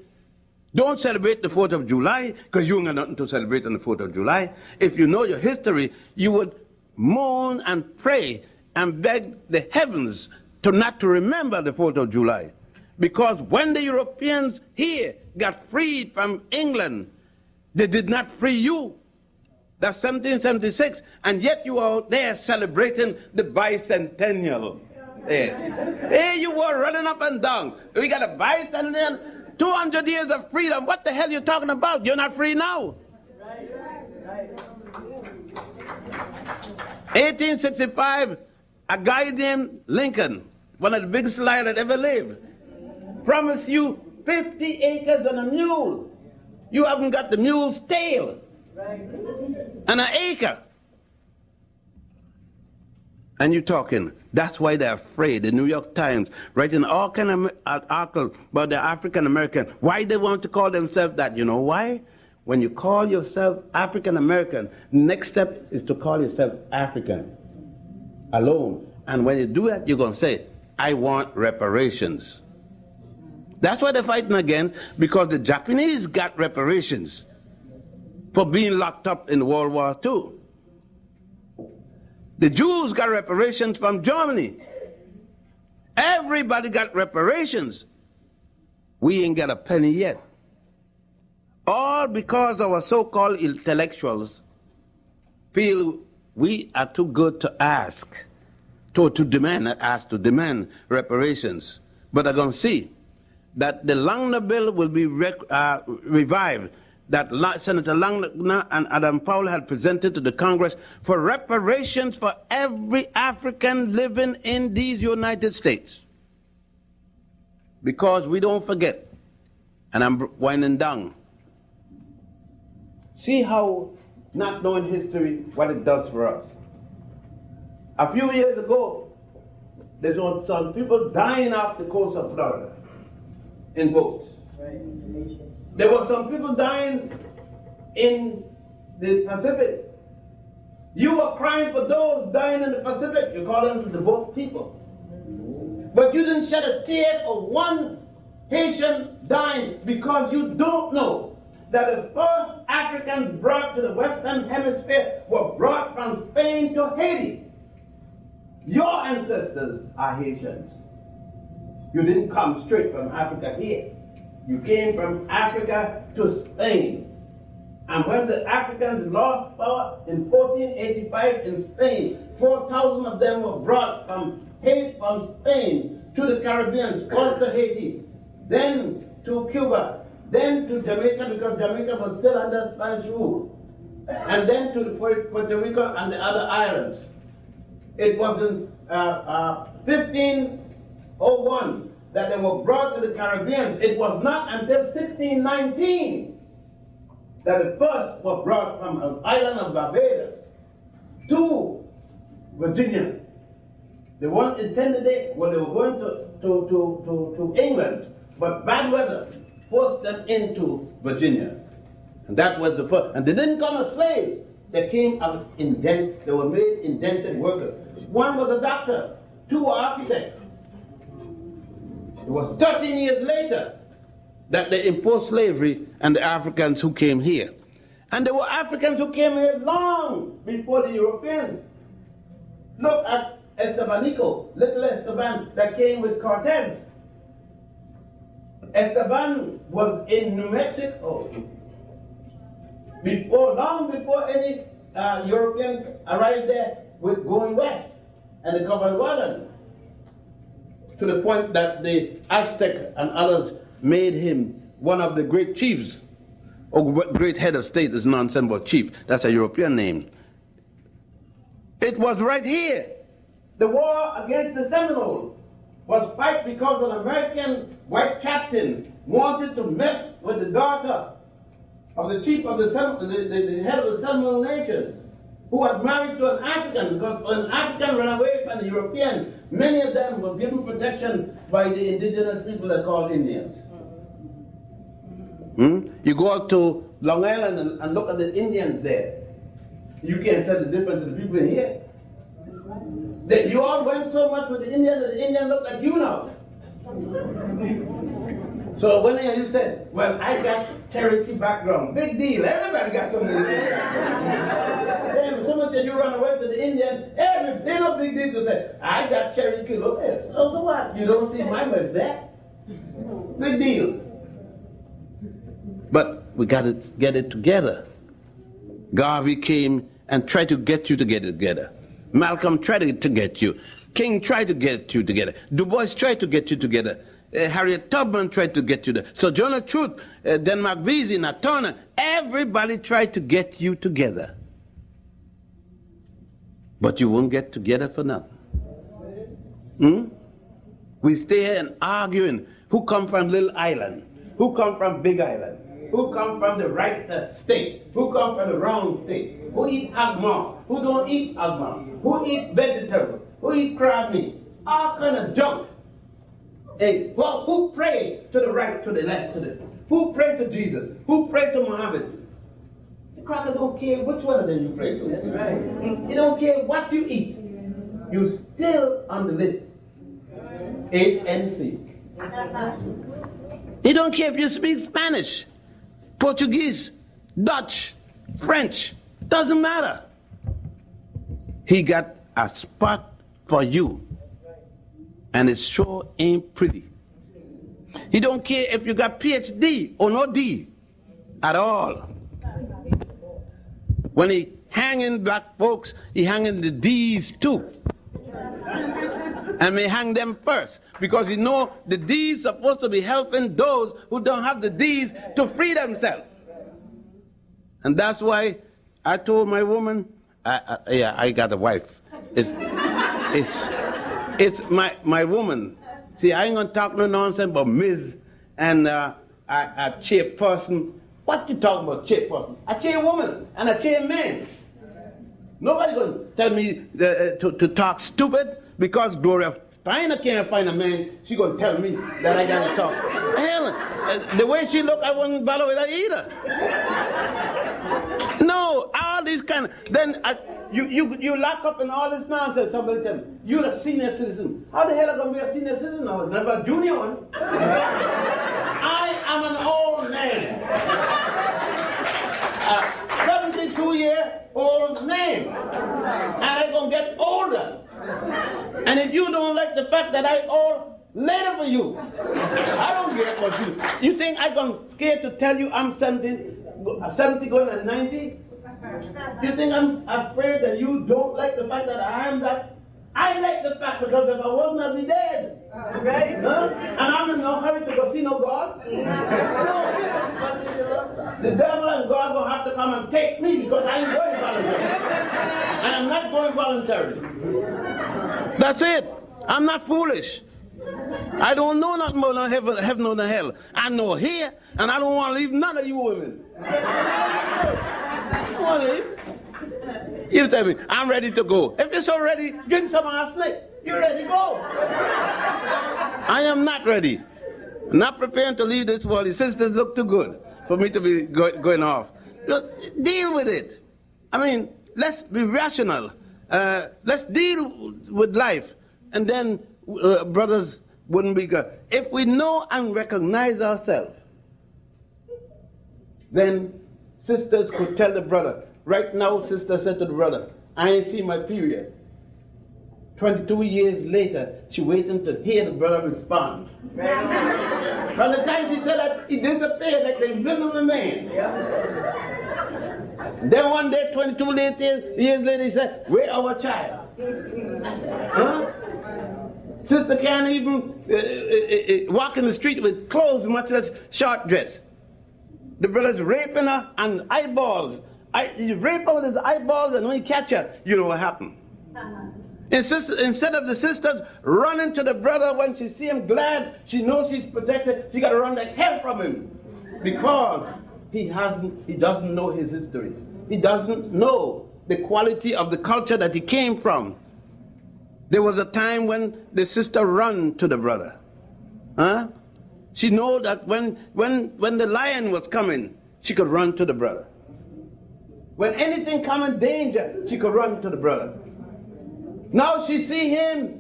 Don't celebrate the 4th of July because you ain't got nothing to celebrate on the 4th of July. If you know your history, you would moan and pray and beg the heavens not to remember the 4th of July. Because when the Europeans here got freed from England, they did not free you. That's 1776. And yet you are there celebrating the bicentennial. Hey, you were running up and down. We got a bicentennial, 200 years of freedom. What the hell are you talking about? You're not free now. 1865, a guy named Lincoln, one of the biggest liars that ever lived, promised you 50 acres and a mule. You haven't got the mule's tail. And an acre. And you're talking. That's why they're afraid. The New York Times writing all kind of articles about the African American. Why they want to call themselves that? You know why? When you call yourself African American, next step is to call yourself African alone. And when you do that, you're going to say, I want reparations. That's why they're fighting again, because the Japanese got reparations for being locked up in World War II. The Jews got reparations from Germany. Everybody got reparations. We ain't got a penny yet. All because our so-called intellectuals feel we are too good to ask, to demand reparations. But I'm going to see. that the Langner bill will be revived, that Senator Langner and Adam Powell had presented to the Congress for reparations for every African living in these United States. Because we don't forget, and I'm winding down, see how not knowing history, what it does for us. A few years ago, there were some people dying off the coast of Florida in boats. There were some people dying in the Pacific. You were crying for those dying in the Pacific. You call them the boat people. But you didn't shed a tear for one Haitian dying, because you don't know that the first Africans brought to the Western Hemisphere were brought from Spain to Haiti. Your ancestors are Haitians. You didn't come straight from Africa here. You came from Africa to Spain. And when the Africans lost power in 1485 in Spain, 4,000 of them were brought from Spain to the Caribbean, first to Haiti, then to Cuba, then to Jamaica, because Jamaica was still under Spanish rule, and then to Puerto Rico and the other islands. It was in 1501 that they were brought to the Caribbean. It was not until 1619 that the first were brought from an island of Barbados to Virginia. They weren't intended it when they were going to England, but bad weather forced them into Virginia. And that was the first. And they didn't come as slaves. They came as they were made indentured workers. One was a doctor, two were architects. It was 13 years later that they imposed slavery on the Africans who came here. And there were Africans who came here long before the Europeans. Look at Estebanico, little Esteban that came with Cortez. Esteban was in New Mexico long before any European arrived there with going west and the covered wagon. To the point that the Aztec and others made him one of the great chiefs. Or great head of state is nonsense but chief. That's a European name. It was right here. The war against the Seminoles was fought because an American white captain wanted to mess with the daughter of the chief of the head of the Seminole Nation, who had married to an African, because when an African ran away from the European, many of them were given protection by the indigenous people that are called Indians. You go out to Long Island and look at the Indians there. You can't tell the difference of the people in here. You all went so much with the Indians that the Indians look like you now. So when you said, well, I got Cherokee background, big deal, everybody got something to do. Then someone said you run away to the Indian, they no big deal to say, I got Cherokee, look at it. So what? You don't see my much there. Big deal. But we got to get it together. Garvey came and tried to get you to get it together. Malcolm tried to get you. King tried to get you together. Du Bois tried to get you together. Harriet Tubman tried to get you there. So Jonah Truth, Denmark Vesey, Nat Turner, everybody tried to get you together. But you won't get together for nothing. We stay here and arguing who come from Little Island, who come from Big Island, who come from the right state, who come from the wrong state, who eat agma, who don't eat agma, who eat vegetable, who eat crab meat, all kind of junk. Hey, well, who prayed to the right, to the left, who prayed to Jesus, who prayed to Muhammad? The cracker don't care which one of them you pray to. That's right. He don't care what you eat. You still on the list. HNC. He don't care if you speak Spanish, Portuguese, Dutch, French. Doesn't matter. He got a spot for you. And it sure ain't pretty. He don't care if you got PhD or no D at all. When he hanging black folks, he hanging the D's too. and may hang them first, because you know the deeds supposed to be helping those who don't have the deeds to free themselves. And that's why I told my woman, I got a wife. It's my woman. See, I ain't gonna talk no nonsense about Ms. and a chairperson. What you talking about, chairperson? A chairwoman and a chairman. Nobody gonna tell me to talk stupid because Gloria Steiner can't find a man. She gonna tell me that I gotta talk. Hell, the way she look, I wouldn't bother with her either. No, all these kind of, then you lock up in all this nonsense. Somebody tell me, you're a senior citizen. How the hell am I going to be a senior citizen? I was never a junior one. I am an old man. A 72-year-old man. And I'm going to get older. And if you don't like the fact that I old, later for you. I don't care about you. You think I'm scared to tell you I'm 70 going on 90? You think I'm afraid that you don't like the fact that I am that? I like the fact because if I wasn't, I'd be dead. Okay. Huh? And I'm in no hurry to go see no God. No. The devil and God will have to come and take me because I ain't going voluntarily. And I'm not going voluntarily. That's it. I'm not foolish. I don't know nothing about heaven or hell. I know here, and I don't want to leave none of you women. I want to leave. You tell me, I'm ready to go. If you're so ready, drink some arsenic. You're ready to go. I am not ready. I'm not preparing to leave this world. The sisters look too good for me to be going off. Just deal with it. I mean, let's be rational. Let's deal with life. And then brothers wouldn't be good. If we know and recognize ourselves, then sisters could tell the brother. Right now, sister said to the brother, I ain't seen my period. 22 years later, she waiting to hear the brother respond. By the time she said that, he disappeared like the invisible man. Then one day, 22 years later, he said, where our child? Huh? Sister can't even walk in the street with clothes, much less short dress. The brother's raping her and eyeballs. You rape her with his eyeballs, and when you catch her, you know what happened. Instead of the sisters running to the brother when she see him glad, she knows she's protected, she got to run like hell from him. Because he doesn't know his history. He doesn't know the quality of the culture that he came from. There was a time when the sister ran to the brother. Huh? She know that when the lion was coming, she could run to the brother. When anything come in danger, she could run to the brother. Now she see him.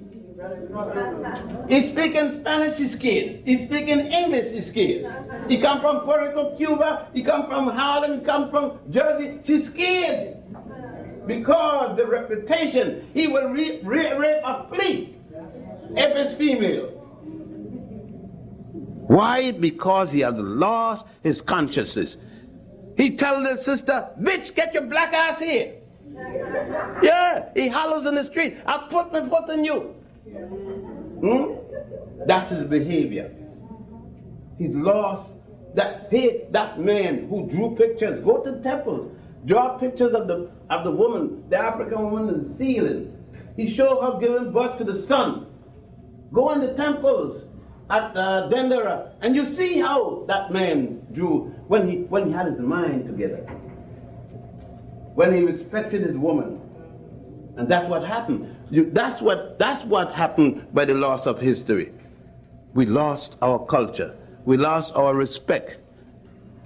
He's speaking Spanish, she's scared. He's speaking English, she's scared. He come from Puerto Rico, Cuba. He come from Harlem. He come from Jersey. She's scared. Because the reputation, he will rape a fleet if it's female. Why? Because he has lost his consciousness. He tells the sister, bitch, get your black ass here. Yeah, he hollers in the street, I'll put my foot in you. That's his behavior. He's lost that man who drew pictures. Go to the temples. Draw pictures of the woman, the African woman in the ceiling. He showed her giving birth to the sun. Go in the temples at Dendera, and you see how that man drew when he had his mind together. When he respected his woman. And that's what happened. That's what happened by the loss of history. We lost our culture. We lost our respect.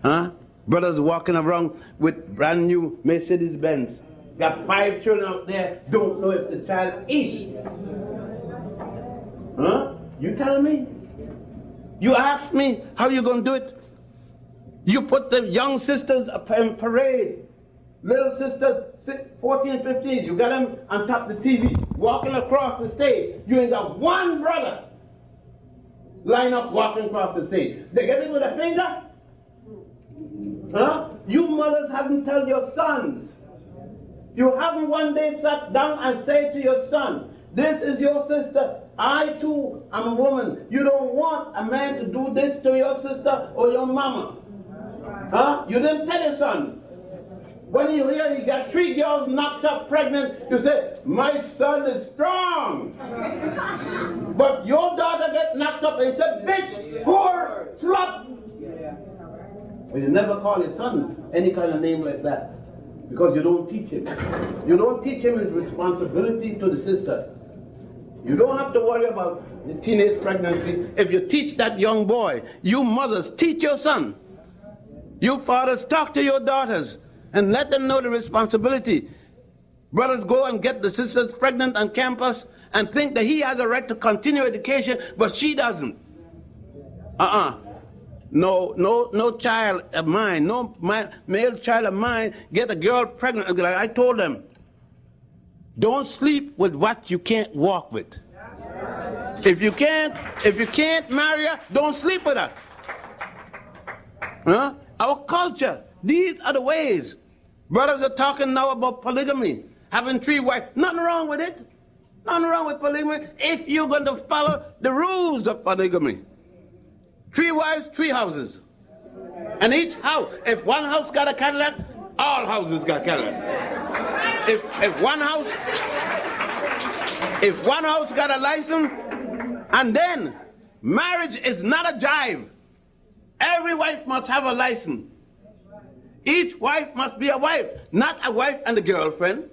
Huh? Brothers walking around with brand new Mercedes Benz. Got 5 children out there, don't know if the child eats. Huh? You tell me? You ask me how you going to do it? You put the young sisters in parade. Little sisters, 14, 15, you got them on top of the TV, walking across the stage. You ain't got one brother line up walking across the stage. They get it with a finger? Huh? You mothers haven't told your sons. You haven't one day sat down and said to your son, this is your sister, I too am a woman. You don't want a man to do this to your sister or your mama. Huh? You didn't tell your son. When you hear he got 3 girls knocked up pregnant, you say, my son is strong. But your daughter get knocked up and you say, bitch, whore, slut. Well, you never call your son any kind of name like that because you don't teach him. You don't teach him his responsibility to the sister. You don't have to worry about the teenage pregnancy. If you teach that young boy, you mothers, teach your son. You fathers, talk to your daughters and let them know the responsibility. Brothers go and get the sisters pregnant on campus and think that he has a right to continue education, but she doesn't. No child of mine, male child of mine get a girl pregnant. Like I told them, don't sleep with what you can't walk with. If you can't marry her, don't sleep with her. Huh? Our culture, these are the ways. Brothers are talking now about polygamy, having 3 wives. Nothing wrong with it. Nothing wrong with polygamy if you're going to follow the rules of polygamy. 3 wives, 3 houses. And each house, if one house got a Cadillac, all houses got Cadillac. If one house got a license, and then marriage is not a jive. Every wife must have a license. Each wife must be a wife, not a wife and a girlfriend.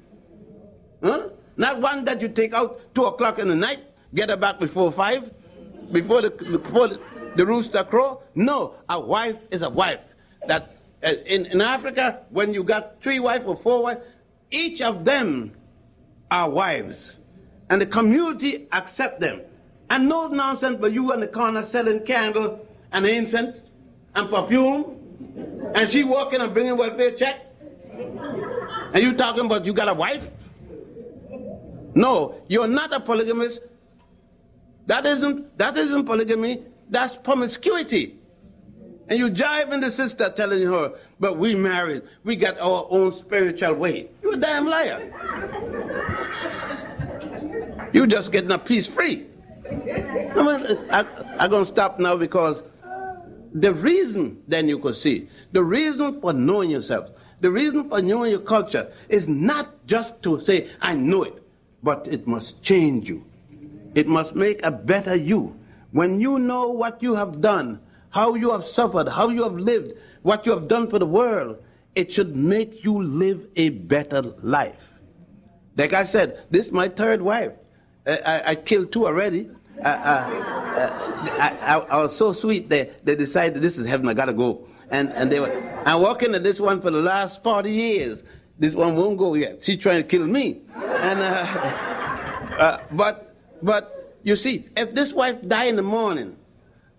Huh? Not one that you take out 2 o'clock in the night, get her back before 5, before the rooster crow. No, a wife is a wife. That in Africa, when you got 3 wives or 4 wives, each of them are wives, and the community accept them. And no nonsense, but you in the corner selling candle and incense and perfume, and she walking and bringing welfare check, and you talking about you got a wife? No, you're not a polygamist. That isn't polygamy. That's promiscuity. And you jiving the sister telling her, but we married, we got our own spiritual way. You're a damn liar. You just getting a piece free. I'm going to stop now because the reason, then you could see, the reason for knowing yourself, the reason for knowing your culture is not just to say, I know it, but it must change you. It must make a better you. When you know what you have done, how you have suffered, how you have lived, what you have done for the world, it should make you live a better life. Like I said, this is my 3rd wife. I killed 2 already. I was so sweet, they decided this is heaven, I gotta go. And I'm working at this one for the last 40 years. This one won't go yet. She's trying to kill me. And but you see, if this wife die in the morning,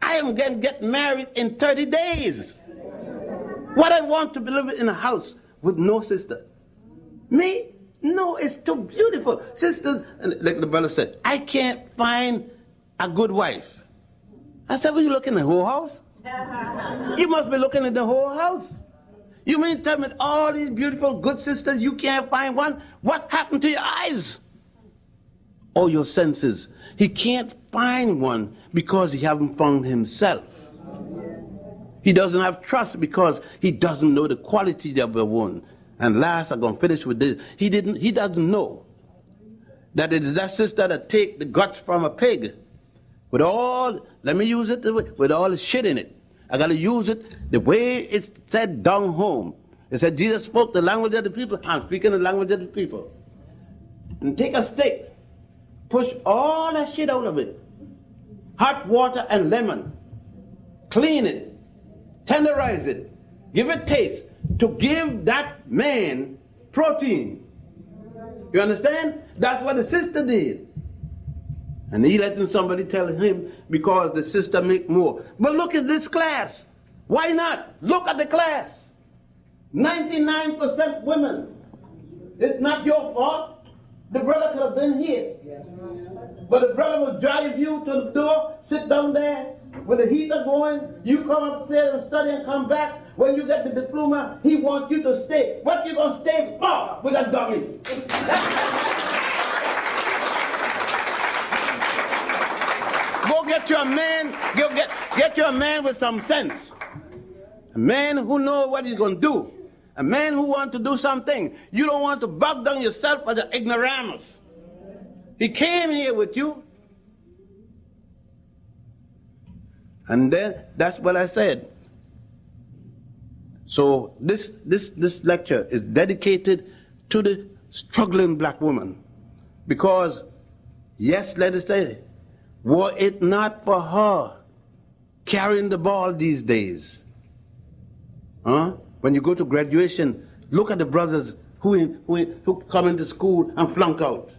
I am going to get married in 30 days. What I want to live in a house with no sister. Me? No, it's too beautiful. Sisters, like the brother said, I can't find a good wife. I said, well, you looking at the whole house? You must be looking at the whole house. You mean tell me all these beautiful, good sisters, you can't find one? What happened to your eyes? Or your senses? He can't find one because he hasn't found himself. He doesn't have trust because he doesn't know the quality of the one. And last, I'm going to finish with this. He doesn't know that it is that sister that take the guts from a pig with all, let me use it with all the shit in it. I got to use it the way it's said down home. It said Jesus spoke the language of the people. I'm speaking the language of the people. And take a stick, push all that shit out of it. Hot water and lemon. Clean it. Tenderize it. Give it taste. To give that man protein. You understand? That's what the sister did. And he letting somebody tell him because the sister make more. But look at this class. Why not? Look at the class. 99% women. It's not your fault. The brother could have been here. But the brother will drive you to the door, sit down there with the heater going. You come upstairs and study and come back. When you get the diploma, he wants you to stay. What you going to stay for with a dummy? Go get you a man, get you a man with some sense. A man who knows what he's going to do. A man who wants to do something. You don't want to bog down yourself as an ignoramus. He came here with you. And then that's what I said. So this lecture is dedicated to the struggling black woman. Because, yes, let us say, were it not for her carrying the ball these days, when you go to graduation, look at the brothers who come into school and flunk out.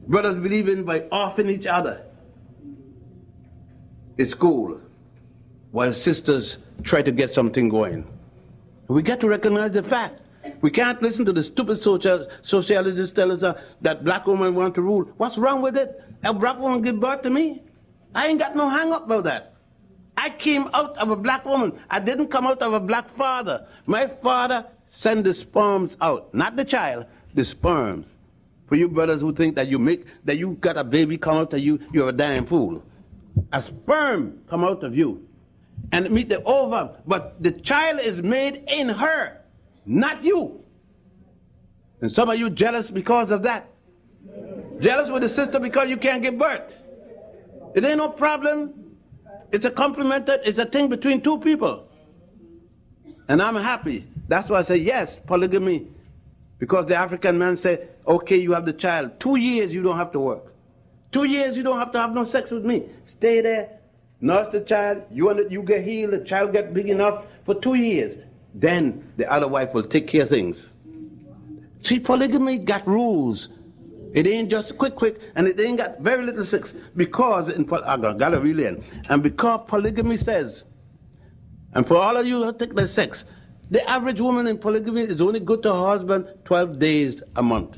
Brothers believing by offing each other at school, while sisters try to get something going. We got to recognize the fact. We can't listen to the stupid sociologists tell us that black women want to rule. What's wrong with it? A black woman give birth to me? I ain't got no hang up about that. I came out of a black woman. I didn't come out of a black father. My father sent the sperms out, not the child, the sperms. For you brothers who think that you got a baby come out of you, you're a damn fool. A sperm come out of you and meet the ovum, but the child is made in her, not you. And some of you jealous because of that. Jealous with the sister because you can't give birth. It ain't no problem. It's a compliment. It's a thing between two people. And I'm happy. That's why I say yes, polygamy. Because the African man say, okay, you have the child. 2 years you don't have to work. 2 years you don't have to have no sex with me. Stay there, nurse the child, you get healed, the child get big enough for 2 years. Then the other wife will take care of things. See, polygamy got rules. It ain't just quick, and it ain't got very little sex. Because, and because polygamy says, and for all of you who take the sex, the average woman in polygamy is only good to her husband 12 days a month.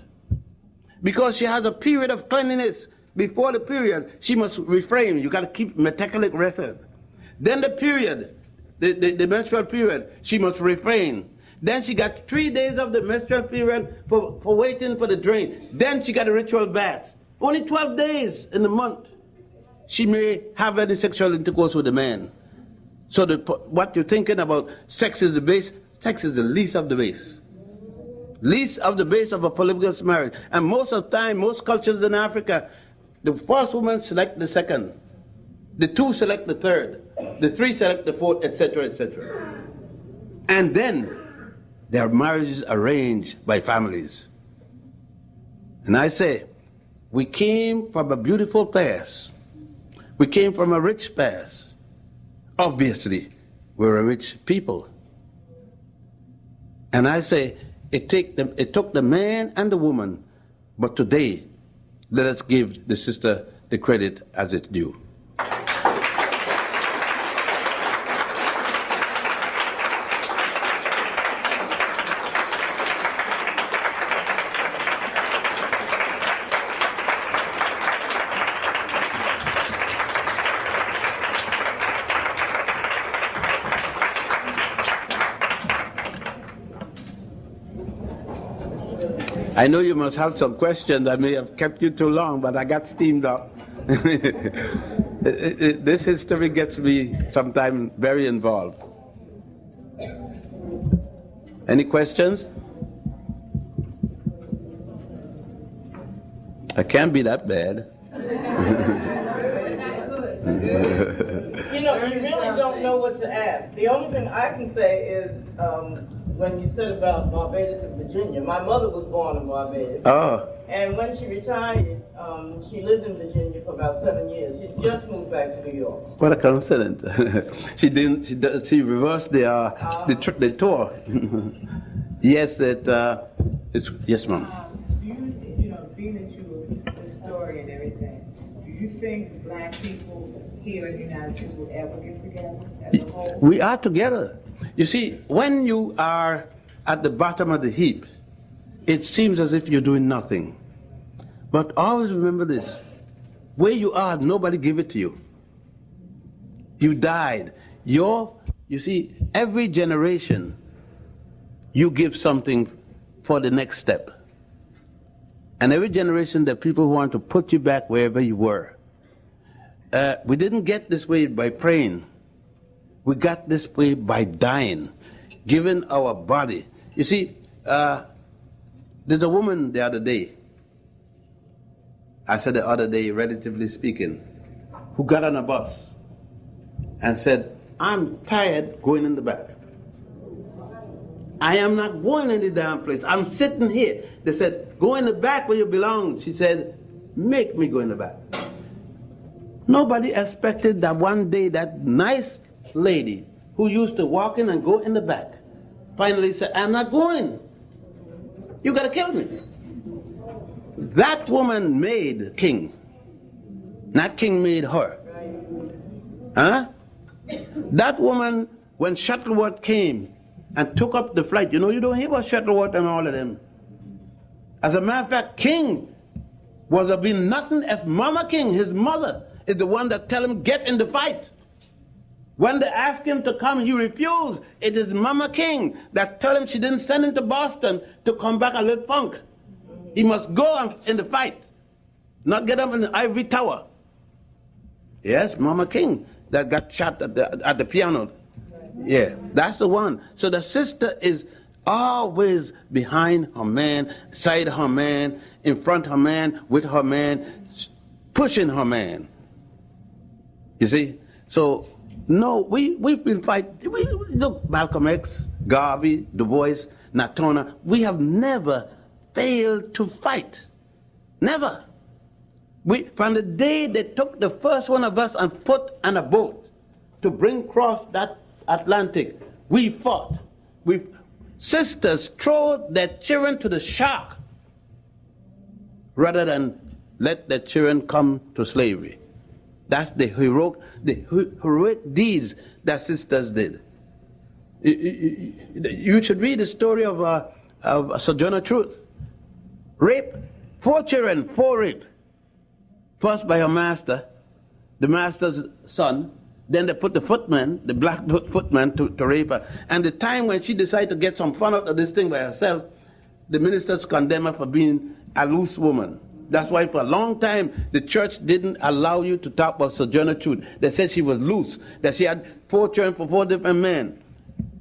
Because she has a period of cleanliness. Before the period, she must refrain. You got to keep meticulous record. Then the period, the menstrual period, she must refrain. Then she got 3 days of the menstrual period for waiting for the drain. Then she got a ritual bath. Only 12 days in the month. She may have any sexual intercourse with a man. So what you're thinking about, sex is the base, sex is the least of the base. Least of the base of a polygamous marriage. And most of the time, most cultures in Africa, the first woman select the second. The two select the third. The three select the fourth, etc., etc. And then their marriages arranged by families. And I say, we came from a beautiful past. We came from a rich past. Obviously, we're a rich people. And I say, it took the man and the woman, but today, let us give the sister the credit as it's due. I know you must have some questions. I may have kept you too long, but I got steamed up. This history gets me sometimes very involved. Any questions? I can't be that bad. You know, you really don't know what to ask. The only thing I can say is, when you said about Barbados and Virginia, my mother was born in Barbados. Oh. And when she retired, she lived in Virginia for about 7 years. She just moved back to New York. What a coincidence. She reversed the tour. Yes, yes, ma'am. You know, being that you're a historian and everything, do you think black people here in the United States will ever get together as a whole? We are together. You see, when you are at the bottom of the heap, it seems as if you're doing nothing. But always remember this. Where you are, nobody gave it to you. You died. You see, every generation, you give something for the next step. And every generation, there are people who want to put you back wherever you were. we didn't get this way by praying. We got this way by dying, giving our body. You see, there's a woman the other day, I said the other day, relatively speaking, who got on a bus and said, I'm tired going in the back. I am not going any damn place. I'm sitting here. They said, go in the back where you belong. She said, make me go in the back. Nobody expected that one day that nice lady who used to walk in and go in the back finally said, I'm not going. You gotta kill me. That woman made king. Not king made her. Huh? That woman, when Shuttleworth came and took up the flight, you know, you don't hear about Shuttleworth and all of them. As a matter of fact, King was a been nothing if Mama King, his mother, is the one that tell him get in the fight. When they asked him to come, he refused. It is Mama King that tell him she didn't send him to Boston to come back and live punk. He must go in the fight, not get up in the ivory tower. Yes, Mama King that got shot at the piano. Yeah, that's the one. So the sister is always behind her man, side her man, in front her man, with her man, pushing her man. You see? So, no, we've been fighting. Look, Malcolm X, Garvey, Du Bois, Natona, we have never failed to fight. Never. From the day they took the first one of us and put on a boat to bring across that Atlantic, we fought. Sisters throw their children to the shark rather than let their children come to slavery. That's the heroic deeds that sisters did. You should read the story of Sojourner Truth. Rape, 4 children, 4 raped. First by her master, the master's son. Then they put the footman, the black footman, to rape her. And the time when she decided to get some fun out of this thing by herself, the ministers condemned her for being a loose woman. That's why for a long time the church didn't allow you to talk about Sojourner Truth. They said she was loose, that she had 4 children for 4 different men.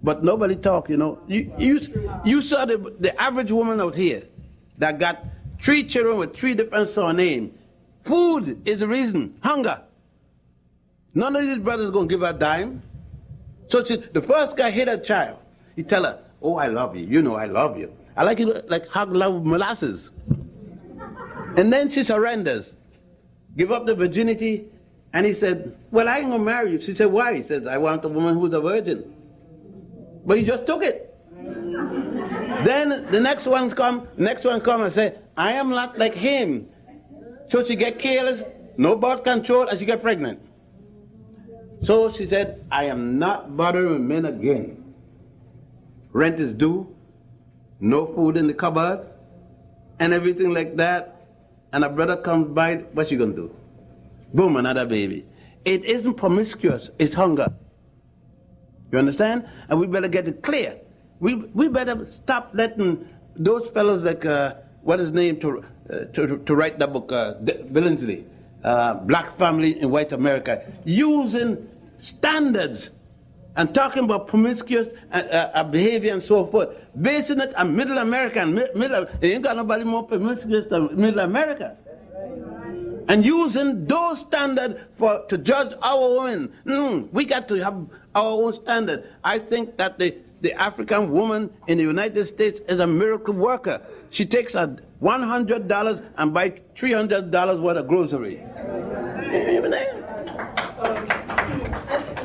But nobody talked, you know. You saw the average woman out here that got 3 children with 3 different surnames. Food is the reason. Hunger. None of these brothers going to give her a dime. So the first guy hit a child. He tell her, oh, I love you. You know I love you. I like you like hog love molasses. And then she surrenders. Give up the virginity. And he said, well, I ain't going to marry you. She said, why? He said, I want a woman who's a virgin. But he just took it. Then the next one come and say, I am not like him. So she get careless, no birth control, and she get pregnant. So she said, I am not bothering with men again. Rent is due, no food in the cupboard, and everything like that. And a brother comes by, what's she gonna do? Boom, another baby. It isn't promiscuous, it's hunger. You understand? And we better get it clear. We better stop letting those fellows like, what is his name, to write the book, Billingsley, Black Family in White America, using standards and talking about promiscuous behavior and so forth, basing it on Middle America, and ain't got nobody more promiscuous than Middle America. And using those standards to judge our women. We got to have our own standard. I think that the African woman in the United States is a miracle worker. She takes $100 and buys $300 worth of grocery.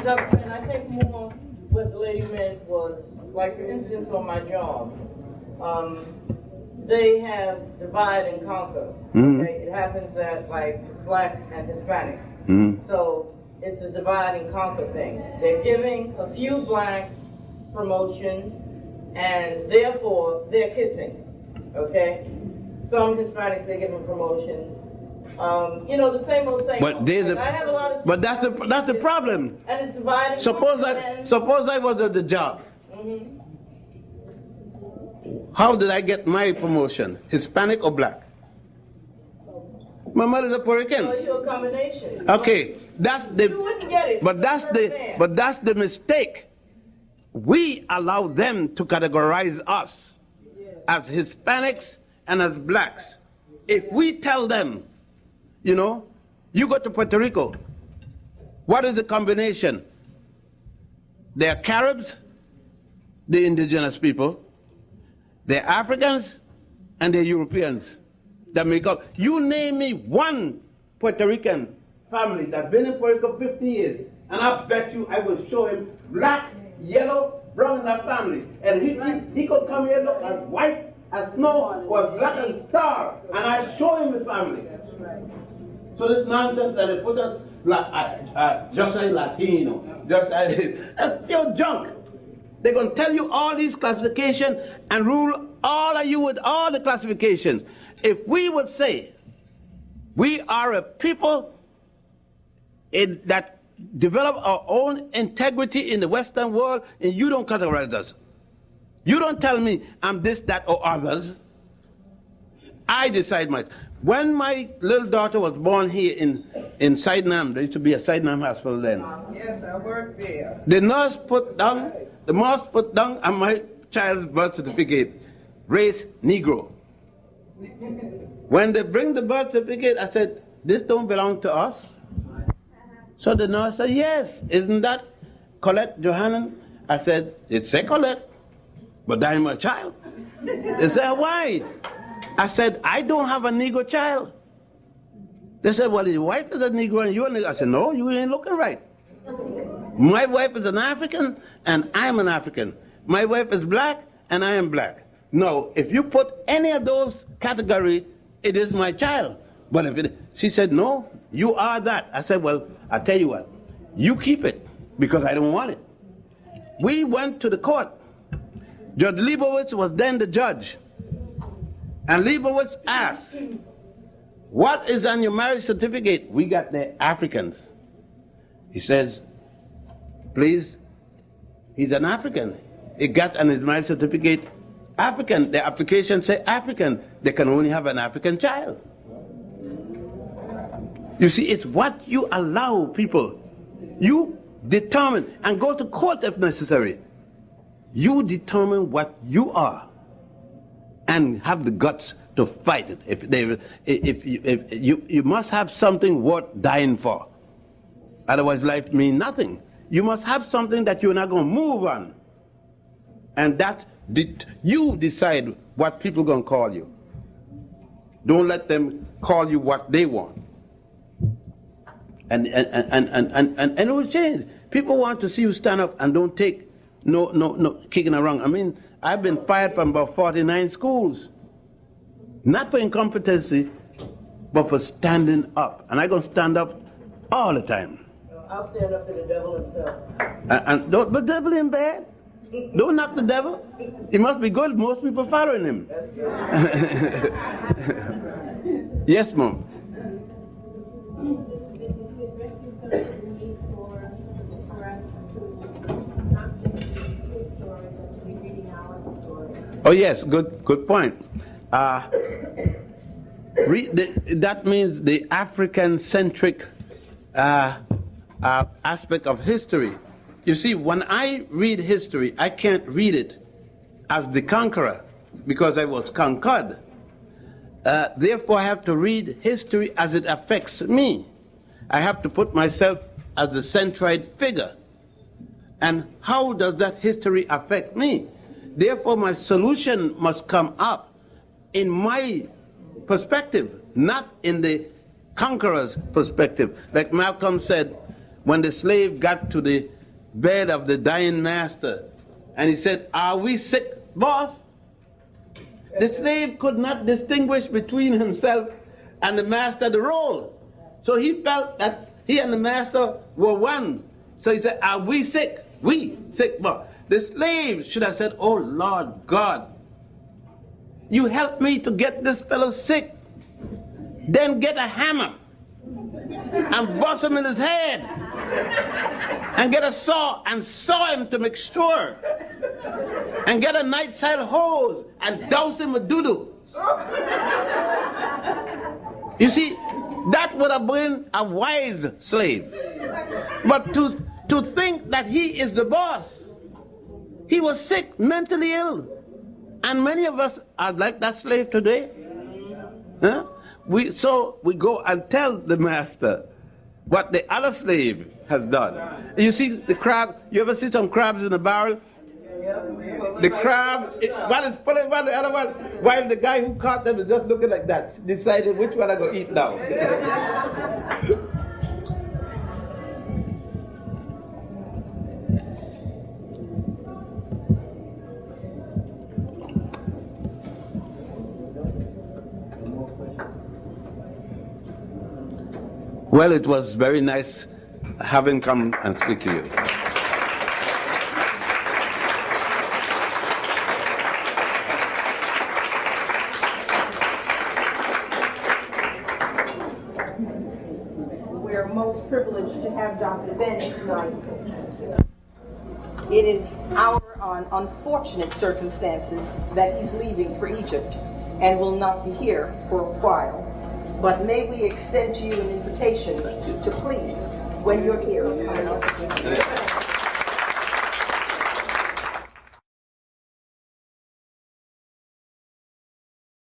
And I think more what the lady meant was, like for instance on my job, they have divide and conquer. Okay? It happens that like it's blacks and Hispanics. So it's a divide and conquer thing. They're giving a few blacks promotions and therefore they're kissing. Okay? Some Hispanics they give them promotions. You know, the same old same. But that's the problem. And it's dividing. Suppose I was at the job. How did I get my promotion? Hispanic or black? My mother's a Puerto Rican. So you're a combination. Okay, You wouldn't get it. but that's the mistake. We allow them to categorize us as Hispanics and as blacks. If we tell them, you go to Puerto Rico, what is the combination? They're Caribs, the indigenous people, they're Africans, and they're Europeans that make up. You name me one Puerto Rican family that's been in Puerto Rico 50 years, and I bet you I will show him black, yellow, brown in that family. And he could come here look as white as snow or as black as star, and I show him the family. So this nonsense that they put us just a Latino, just you're junk. They're going to tell you all these classifications and rule all of you with all the classifications. If we would say we are a people that develop our own integrity in the Western world, and you don't categorize us. You don't tell me I'm this, that, or others. I decide myself. When my little daughter was born here in Sydenham, there used to be a Sydenham hospital then. Yes, I worked there. The nurse put down on my child's birth certificate, race Negro. When they bring the birth certificate, I said, this don't belong to us. So the nurse said, yes, isn't that Colette Johannan? I said, it's a Colette, but I'm a child. They said, why? I said, I don't have a Negro child. They said, well, your wife is a Negro and you're a Negro. I said, no, you ain't looking right. My wife is an African and I'm an African. My wife is black and I am black. No, if you put any of those categories, it is my child. But she said, no, you are that. I said, well, I'll tell you what, you keep it because I don't want it. We went to the court. Judge Leibowitz was then the judge. And Leibowitz asked, what is on your marriage certificate? We got the Africans. He says, please, he's an African. He got on his marriage certificate African. The application say African. They can only have an African child. You see, it's what you allow people. You determine, and go to court if necessary. You determine what you are and have the guts to fight it. You must have something worth dying for. Otherwise life means nothing. You must have something that you're not going to move on. And that you decide what people are going to call you. Don't let them call you what they want. And it will change. People want to see you stand up and don't take no kicking around. I mean, I've been fired from about 49 schools. Not for incompetency, but for standing up. And I'm going to stand up all the time. I'll stand up to the devil himself. But the devil ain't bad. Don't knock the devil. He must be good. Most people following him. Yes, Mom. Oh yes, good point. That means the African-centric aspect of history. You see, when I read history, I can't read it as the conqueror because I was conquered. Therefore, I have to read history as it affects me. I have to put myself as the centroid figure. And how does that history affect me? Therefore, my solution must come up in my perspective, not in the conqueror's perspective. Like Malcolm said, when the slave got to the bed of the dying master, and he said, are we sick, boss? The slave could not distinguish between himself and the master of the role. So he felt that he and the master were one. So he said, are we sick? We sick, boss. The slave should have said, oh Lord God, you help me to get this fellow sick. Then get a hammer and bust him in his head. And get a saw and saw him to make sure. And get a night-side hose and douse him with doo-doo. You see, That would have been a wise slave. But to think that he is the boss, he was sick, mentally ill. And many of us are like that slave today. Huh? So we go and tell the master what the other slave has done. You see the crab, you ever see some crabs in a barrel? The crab, one is pulling one, the other one, while the guy who caught them is just looking like that, deciding which one I'm going to eat now. Well, it was very nice having come and speak to you. We're most privileged to have Dr. Bennett tonight. It is our unfortunate circumstances that he's leaving for Egypt and will not be here for a while. But may we extend to you an invitation to please, when you're here, come and